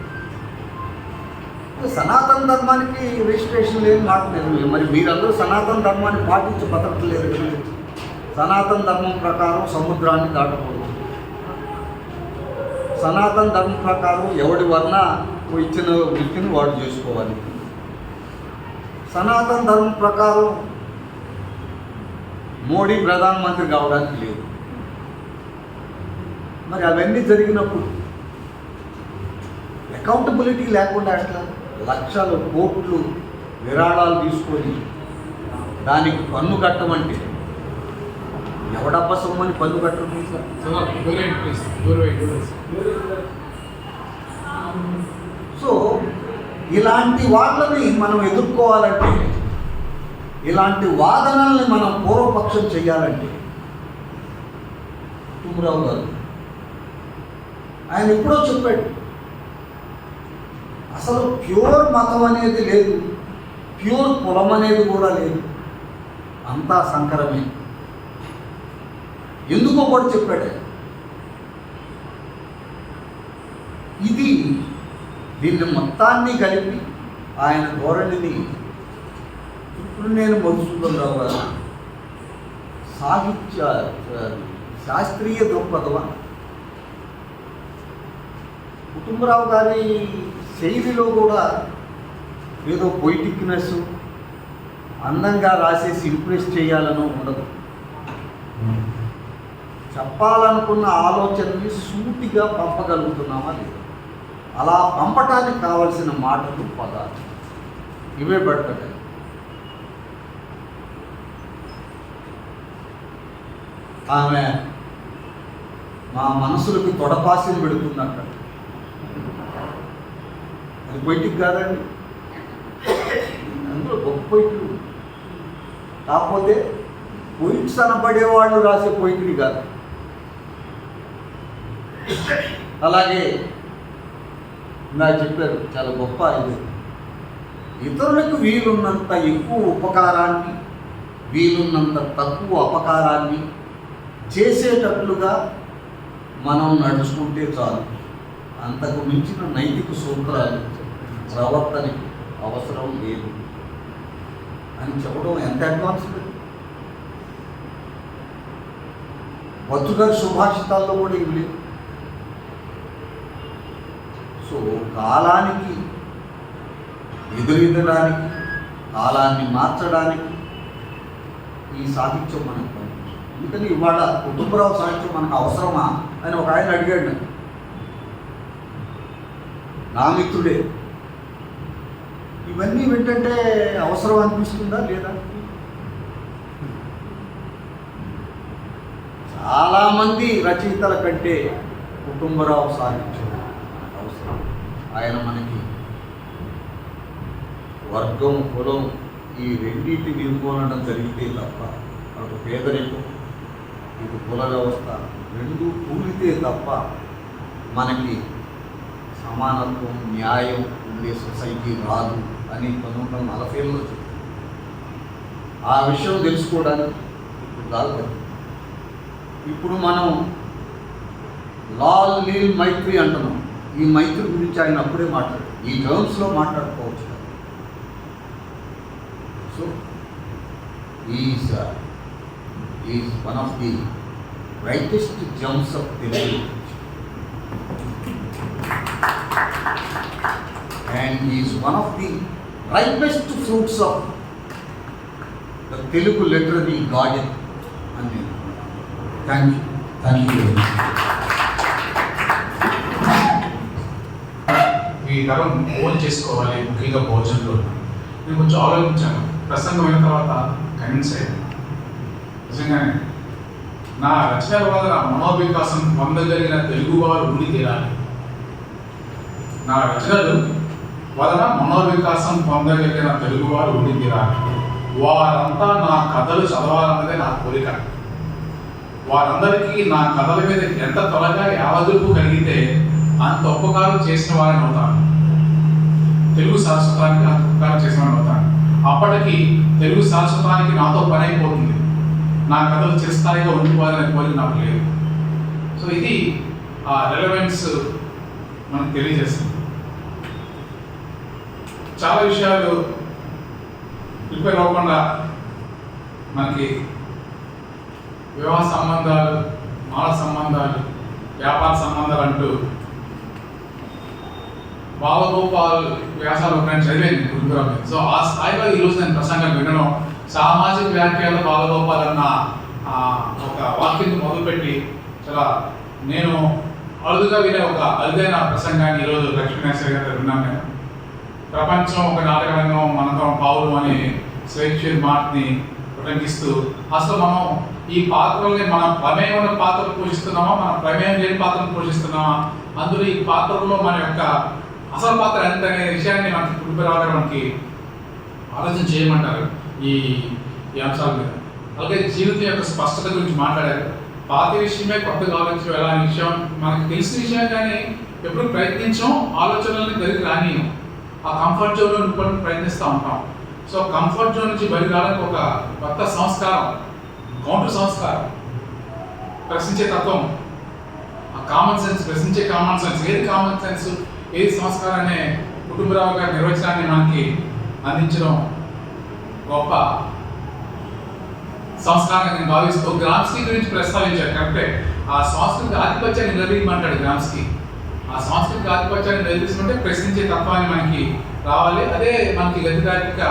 సనాతన ధర్మానికి రిజిస్ట్రేషన్ లేని మాట లేదు. మరి మీరందరూ సనాతన ధర్మాన్ని పాటించి బతకట్లేదు. సనాతన ధర్మం ప్రకారం సముద్రాన్ని దాటకూడదు. సనాతన ధర్మం ప్రకారం ఎవడి వలన ఇచ్చిన వృత్తిని వాడు చేసుకోవాలి. సనాతన ధర్మం ప్రకారం మోడీ ప్రధానమంత్రి కావడానికి లేదు. మరి అవన్నీ జరిగినప్పుడు అకౌంటబిలిటీ లేకుండా అట్లా లక్షలు కోట్లు విరాళాలు తీసుకొని దానికి పన్ను కట్టమంటే ఎవడబ్బ సొమ్మని పన్ను కట్టడం? సో ఇలాంటి వాళ్ళని మనం ఎదుర్కోవాలంటే, ఇలాంటి వాదనల్ని మనం పూర్వపక్షం చేయాలంటే కుటుంబరావు గారు ఆయన ఎప్పుడో చెప్పాడు, అసలు ప్యూర్ మతం అనేది లేదు, ప్యూర్ కులం అనేది కూడా లేదు, అంతా సంకరమే. ఎందుకో కూడా చెప్పాడు. దీన్ని మొత్తాన్ని కలిపి ఆయన ధోరణిని ఇప్పుడు నేను మధుసూదన్ రావు గారు శాస్త్రీయ దృక్పథమా కుటుంబరావు గారి శైలిలో కూడా ఏదో పొయిటిక్నెస్, అందంగా రాసేసి ఇంప్రెస్ చేయాలని ఉండదు. చెప్పాలనుకున్న ఆలోచనని సూటిగా పంపగలుగుతున్నామా లేదా, అలా పంపటానికి కావలసిన మాటలు, పదాలు ఇవే పడతాయి. ఆమె మా మనసులకు తొడపాసిని పెడుతుందంట. అది పొయిటిక్ కాదండి, అందులో గొప్ప పొయిట్లు. కాకపోతే పొయిట్స్ అనబడేవాళ్ళు రాసే పొయిట్రీ కాదు. అలాగే నాకు చెప్పారు, చాలా గొప్ప ఇది, ఇతరులకు వీలున్నంత ఎక్కువ ఉపకారాన్ని, వీలున్నంత తక్కువ అపకారాన్ని చేసేటట్లుగా మనం నడుచుకుంటే చాలు. అంతకు మించిన నైతిక సూత్రాలు ప్రవర్తనకి అవసరం లేదు అని చెప్పడం ఎంత అడ్వాన్స్డ్. బతుగారి సుభాషితాల్లో కూడా ఇవి లేవు. సో కాలానికి ఎదురెదడానికి, కాలాన్ని మార్చడానికి ఈ సాహిత్యం మనకు పనిచేస్తుంది. అందుకని ఇవాళ కుటుంబరావు సాహిత్యం మనకు అవసరమా అని ఒక ఆయన అడిగాడు. నా మిత్రుడే. ఇవన్నీ ఏంటంటే అవసరం అనిపిస్తుందా లేదా? చాలామంది రచయితల కంటే కుటుంబరావు సాహిత్యం అవసరం. ఆయన మనకి వర్గం, కులం ఈ రెండింటి నిర్మూలన జరిగితే తప్ప, అటు పేదరికం, ఇటు కుల వ్యవస్థ రెండు కూలితే తప్ప మనకి సమానత్వం, న్యాయం ఉండే సొసైటీ రాదు అని 1940లో చెప్పారు. ఆ విషయం తెలుసుకోవడానికి ఇప్పుడు కాదు. ఇప్పుడు మనం లాల్ లీల్ మైత్రి అంటున్నాం. ఈ మైత్రి గురించి ఆయన అప్పుడే మాట్లాడారు, ఈ టర్మ్స్లో మాట్లాడుకోవచ్చు. So is one of the brightest gems of Telugu, and he is one of the ripest fruits of the Telugu literary garden. Thank you. Thank you. ఈ తరం ఫోన్ చేసుకోవాలి, ముఖ్యంగా భోజనంలో. నేను కొంచెం ఆలోచించాను, ప్రసంగం అయిన తర్వాత కన్విన్స్ అయ్యాను. నిజంగానే నా రచనల వల్ల మనోవికాసం పొందగలిగిన తెలుగువారు ఉండి తీరాలి. నా రచనలు వలన మనోవికాసం పొందగలిగిన తెలుగువారు ఉండి తీరాలి. వారంతా నా కథలు చదవాలన్నదే నా కోరిక. వారందరికీ నా కథల మీద ఎంత త్వరగా యావదుపు కలిగితే అంత ఉపకారం చేసిన వారిని అవుతాను. తెలుగు శాశ్వతానికి అంత ఉపకారం చేసిన వారిని అవుతాను. అప్పటికి తెలుగు శాశ్వతానికి నాతో పని అయిపోతుంది. నా కథలు చిరస్థాయిగా ఉండిపోవాలనే కోరిక నాకు లేదు. సో ఇది ఆ రెలవెన్స్ మనకు తెలియజేస్తుంది. చాలా విషయాలు ప్రిపేర్ అవ్వకుండా మనకి వివాహ సంబంధాలు, మానవ సంబంధాలు, వ్యాపార సంబంధాలు అంటూ బాలగోపాల్ వ్యాసాలు నేను చదివాను గురుకురావు. సో ఆ స్థాయిలో ఈరోజు నేను ప్రసంగం వినడం, సామాజిక వ్యాఖ్యలు బాలగోపాల్ అన్న ఒక వాక్యం మొదలుపెట్టి చాలా నేను అరుదుగా వినే ఒక అరుదైన ప్రసంగాన్ని ఈరోజు లక్ష్మీనరసింహ గారు విన్నాను. నేను ప్రపంచం ఒక నాటక రంగం, మనతో పావులు అనే షేక్స్పియర్ మాటని ఉటంకిస్తూ అసలు మనం ఈ పాత్రల్ని మన ప్రమేయం ఉన్న పాత్రలు పోషిస్తున్నామా, మన ప్రమేయం లేని పాత్రలు పోషిస్తున్నామా, అందులో ఈ పాత్రల్లో మన యొక్క అసలు పాత్ర ఎంత అనే విషయాన్ని మనకి కుటుంబరావు మనకి ఆలోచన చేయమంటారు ఈ అంశాల మీద. అలాగే జీవితం యొక్క స్పష్టత గురించి మాట్లాడారు. పాత విషయమే కొత్తగా ఆలోచించడం ఎలా అనే విషయం మనకు తెలిసిన విషయం, కానీ ఎప్పుడు ప్రయత్నించాం ఆలోచనల్ని దగ్గరికి రానియం. ఆ కంఫర్ట్ జోన్లో నింపడానికి ప్రయత్నిస్తూ ఉంటాం. సో కంఫర్ట్ జోన్ నుంచి బయట రావడానికి ఒక కొత్త సంస్కారం, కౌంటర్ సంస్కారం, ప్రశ్నించే తత్వం, ఆ కామన్ సెన్స్, ప్రశ్నించే కామన్ సెన్స్, ఏది కామన్ సెన్స్, ఏది సంస్కారం అనే కుటుంబరావు గారి నిర్వచనాన్ని మనకి అందించడం గొప్ప సంస్కారంగా నేను భావిస్తూ గ్రామ్స్కీ గురించి ప్రస్తావించారు. కరెక్టే, ఆ సంస్కృతి ఆధిపత్యాన్ని నిలదీయమంటాడు గ్రామ్స్కీ. ఆ ఆ సాంస్కృతిక ఆధిపత్యాన్ని నిలదీసుకుంటే ప్రశ్నించే తత్వాన్ని మనకి రావాలి. అదే మనకి గతిదారిక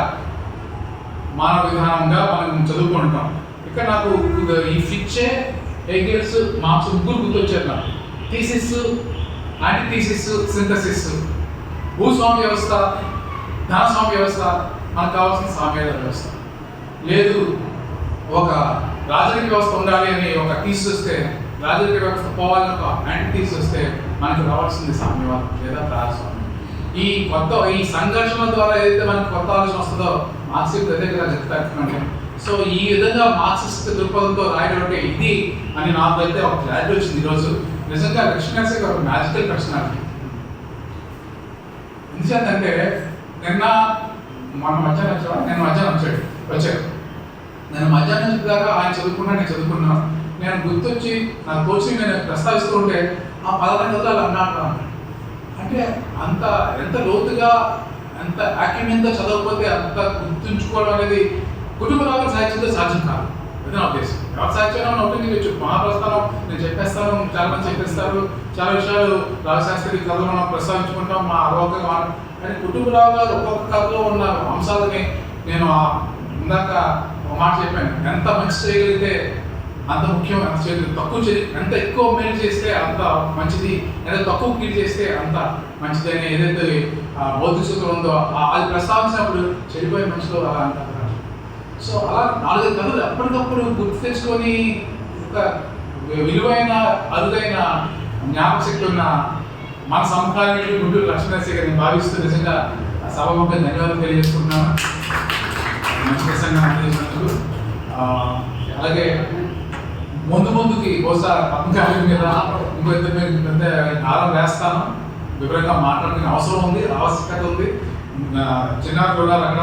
మానవ విధానంగా మనం చదువుకుంటాం. ఇక్కడ నాకు ఈ ఫిచ్చే, హెగెల్స్, మార్క్స్ ముగ్గురు గుర్తొచ్చారు నాకు. Thesis, anti thesis, synthesis. భూస్వామ్య వ్యవస్థ, ధనస్వామ్య వ్యవస్థ, మనకు కావాల్సిన సామ్యవాద వ్యవస్థ. లేదు ఒక రాజకీయ వ్యవస్థ ఉండాలి అని ఒక థీసిస్ వస్తే, రాజకీయ వ్యవస్థ పోవాలని ఒక యాంటీ థీసిస్ వస్తే మనకు రావాల్సింది సామ్యవాదం లేదా ప్రజాస్వామ్యం. ఈ సంఘర్షణ ద్వారా ఏదైతే మనకు కొత్త ఆలోచన వస్తుందో మార్క్సిస్ట్ అదే కదా చెప్తారు. సో ఈ విధంగా మార్క్సిస్ట్ దృక్పథంతో రాయడం ఇది అని నాకు అయితే ఒక క్లారిటీ వచ్చింది ఈరోజు. నిజంగా లక్ష్మీనరసింహ గారు మ్యాజికల్ పర్సనాలిటీ. ఎందుకంటే నిన్న మన మధ్యాహ్నం వచ్చాడు, నేను మధ్యాహ్నం దాకా ఆయన చదువుకున్నా, నేను చదువుకున్నాను. నేను గుర్తొచ్చి నాకు తోచి నేను ప్రస్తావిస్తూ ఉంటే ఆ పదరంగంలో అలా అన్నాడు. అంటే అంత ఎంత లోతుగా, ఎంత యాక్యుమెంట్తో చదవకపోతే అంత గుర్తుంచుకోవడం అనేది కుటుంబరావు సాహిత్యంతో సాధ్యం కాదు. అది నా ఉద్దేశం. ఎవరి సాహిత్యం ఒకటి చేయొచ్చు, మహాప్రస్థానం నేను చెప్పేస్తాను, చాలా మంది చెప్పేస్తారు, చాలా విషయాలు రాజశాస్త్రి కథలో మనం ప్రస్తావించుకుంటాం, మా ఆరోగ్యంగా. కానీ కుటుంబరావు గారు ఒక్కొక్క కథలో ఉన్న అంశాలని నేను ఇందాక ఒక మాట చెప్పాను, ఎంత మంచి చేయగలిగితే అంత ముఖ్యం, ఎంత చేయగలిగితే తక్కువ ఎంత ఎక్కువ మేలు చేస్తే అంత మంచిది, ఎంత తక్కువ కీడు చేస్తే అంత మంచిది అని ఏదైతే భౌతిక సూత్రం ఉందో అది ప్రస్తావించినప్పుడు చెడిపోయే మనిషిలో అలా అంటారు. సో అలా 4 కథలు ఎప్పటికప్పుడు గుర్తు తెచ్చుకొని ఒక విలువైన అరుదైన జ్ఞాపకశక్తి ఉన్న మన సమకాలీనులు గుంటూరు లక్ష్మీనరసింహ గారిని భావిస్తూ నిజంగా సభముఖంగా ధన్యవాదాలు తెలియజేసుకుంటున్నాను. మంచి ప్రసంగా అందించినందుకు. అలాగే ముందుకి బహుశా పద్మకాలం మీద ఇంకో ఇద్దరు మీద పెద్ద ఆరం వేస్తాను, వివరంగా మాట్లాడుకునే అవసరం ఉంది, ఆవశ్యకత ఉంది. చిన్నారు కూడా అక్కడ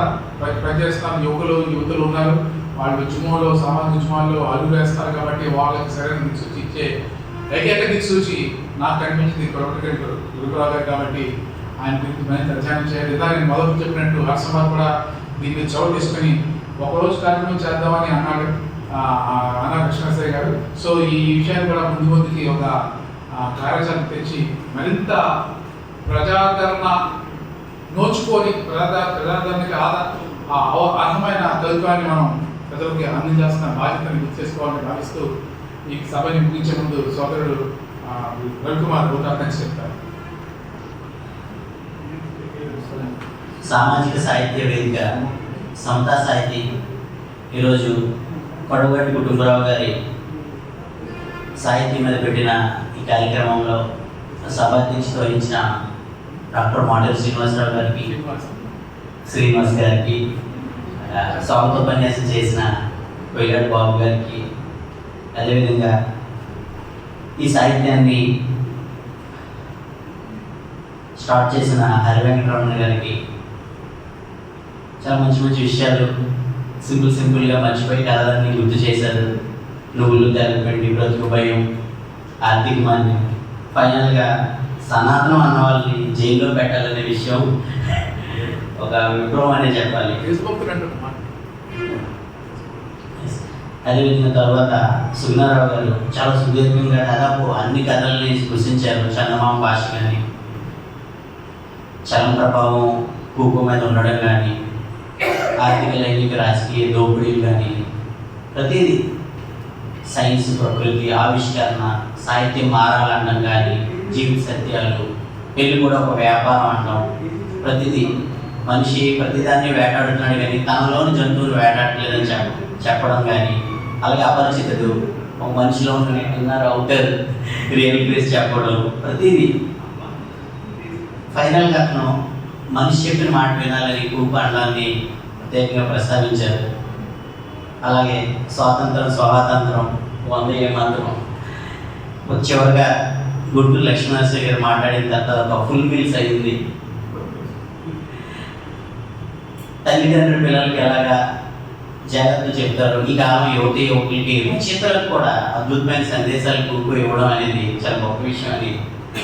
పనిచేస్తాను, యువతులు ఉన్నారు, వాళ్ళు జుమోలో సామాజిక జుమాల్లో అడుగు వేస్తారు కాబట్టి వాళ్ళకి సరైన దిక్సూచి ఇచ్చే ఏకైక దిక్సూచి నాకు కనిపించింది గురుకురావు గారు. కాబట్టి ఆయన గురించి మరింత అధ్యయనం చేయాలి. ఇలా నేను మొదలు చెప్పినట్టు హర్షమార్ కూడా దీన్ని చోటు తీసుకొని ఒకరోజు కార్యక్రమం చేద్దామని అన్నాడు కృష్ణశ్రీ గారు. సో ఈ విషయాన్ని కూడా ముందుకి ఒక కార్యాచరణ తెచ్చి మరింత ప్రజాదరణ నోచుకొని ప్రజాదరణకి అర్హమైన కవిత్వాన్ని మనం ప్రజలకి అందించాల్సిన బాధ్యతని గుర్తు చేసుకోవాలని భావిస్తూ ఈ సభని ముగించే ముందు సోదరుడు రవికుమార్ భూతార్థంగా చెప్తారు. సామాజిక సాహిత్య వేదిక సమతా సాహితీ ఈరోజు కొడవటి కుటుంబరావు గారి సాహిత్యం మీద పెట్టిన ఈ కార్యక్రమంలో సభాధ్యక్షత వహించిన డాక్టర్ మాటేరు శ్రీనివాసరావు గారికి, శ్రీనివాస్ గారికి, స్వాగతోపన్యాసం చేసిన కొయ్యాడు బాబు గారికి, అదేవిధంగా ఈ సాహిత్యాన్ని స్టార్ట్ చేసిన హరివెంకటరమణ గారికి, చాలా మంచి మంచి విషయాలు సింపుల్గా మర్చిపోయి కథలన్నీ గుర్తు చేశారు. నువ్వులు, తెల్లపెండి, బ్రతుకు భయం, ఆర్థిక మాన్యం, ఫైనల్గా సనాతనం అన్న వాళ్ళని జైల్లో పెట్టాలనే విషయం ఒక విప్లవం అనే చెప్పాలి. అదేవిధంగా తర్వాత సుగ్నారావు గారు చాలా సుదీర్ఘంగా దాదాపు అన్ని కథల్ని స్పృశించారు. చందమామ భాష కానీ, చలం ప్రభావం కూకు మీద ఉండడం కానీ, ఆర్థిక లైంగిక రాజకీయ దోపిడీలు కానీ, ప్రతిదీ సైన్స్, ప్రకృతి, ఆవిష్కరణ, సాహిత్యం మారాలనడం కానీ, జీవిత సత్యాలు, పెళ్ళి కూడా ఒక వ్యాపారం అనడం, ప్రతిదీ మనిషి ప్రతిదాన్ని వేటాడుతున్నాడు కానీ తనలోని జంతువులు వేటాడలేదని చెప్పడం కానీ, అలాగే అపరిచితుడు ఒక మనిషిలో ఉన్న ఇన్నర్ అవుటర్ రియల్ ప్లేస్ చెప్పడం, ప్రతిదీ ఫైనల్గా అతను మనిషి చెప్పిన మాట వినాలని కూపాండాన్ని ప్రత్యేకంగా ప్రస్తావించారు. అలాగే స్వాతంత్రం, స్వాతంత్రం, 100 మంత్రం చివరిగా గుంటూరు లక్ష్మీనరసింహ గారు మాట్లాడిన తర్వాత ఒక ఫుల్ మీల్స్ అయింది. తల్లిదండ్రుల పిల్లలకి ఎలాగా జాగ్రత్తలు చెప్తారు, ఈ కాలం యువకులకి రచయితలకు కూడా అద్భుతమైన సందేశాలు కూర్పు ఇవ్వడం అనేది చాలా గొప్ప విషయం అని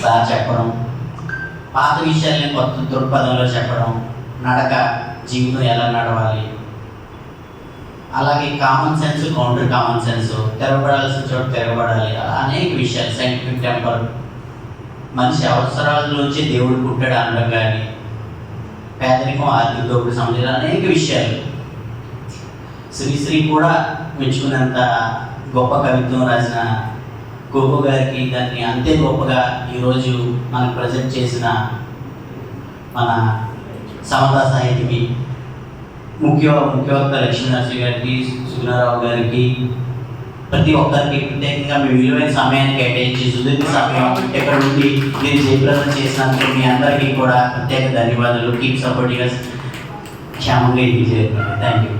సార్ చెప్పడం, పాత విషయాల్ని కొత్త దృక్పథంలో చెప్పడం, నడక జీవితం ఎలా నడవాలి, అలాగే common sense, counter common sense, తిరగబడాల్సిన చోటు తిరగబడాలి, అలా అనేక విషయాలు, సైంటిఫిక్ టెంపర్, మనిషి అవసరాల్లోంచి దేవుడు పుట్టాడు అనడం కానీ, పేదరికం, ఆర్థిక దోపిడీ సంబంధించిన అనేక విషయాలు శ్రీశ్రీ కూడా మెచ్చుకున్నంత గొప్ప కవిత్వం రాసిన కోకో గారికి దాన్ని అంతే గొప్పగా ఈరోజు మనకు ప్రజెంట్ చేసిన మన సమతా సాహితికి ముఖ్యవక్త లక్ష్మీనరసింహ గారికి, సుగుణారావు గారికి, ప్రతి ఒక్కరికి ప్రత్యేకంగా మీ విలువైన సమయాన్ని కేటాయించి సుదీర్ఘ సమయం ఎక్కడ నుండి మీరు జయప్రదం చేసినందుకు మీ అందరికీ కూడా ప్రత్యేక ధన్యవాదాలు. కీప్ సపోర్టింగ్ క్షేమంగా ఇంటికి చేరుతాను. Thank you.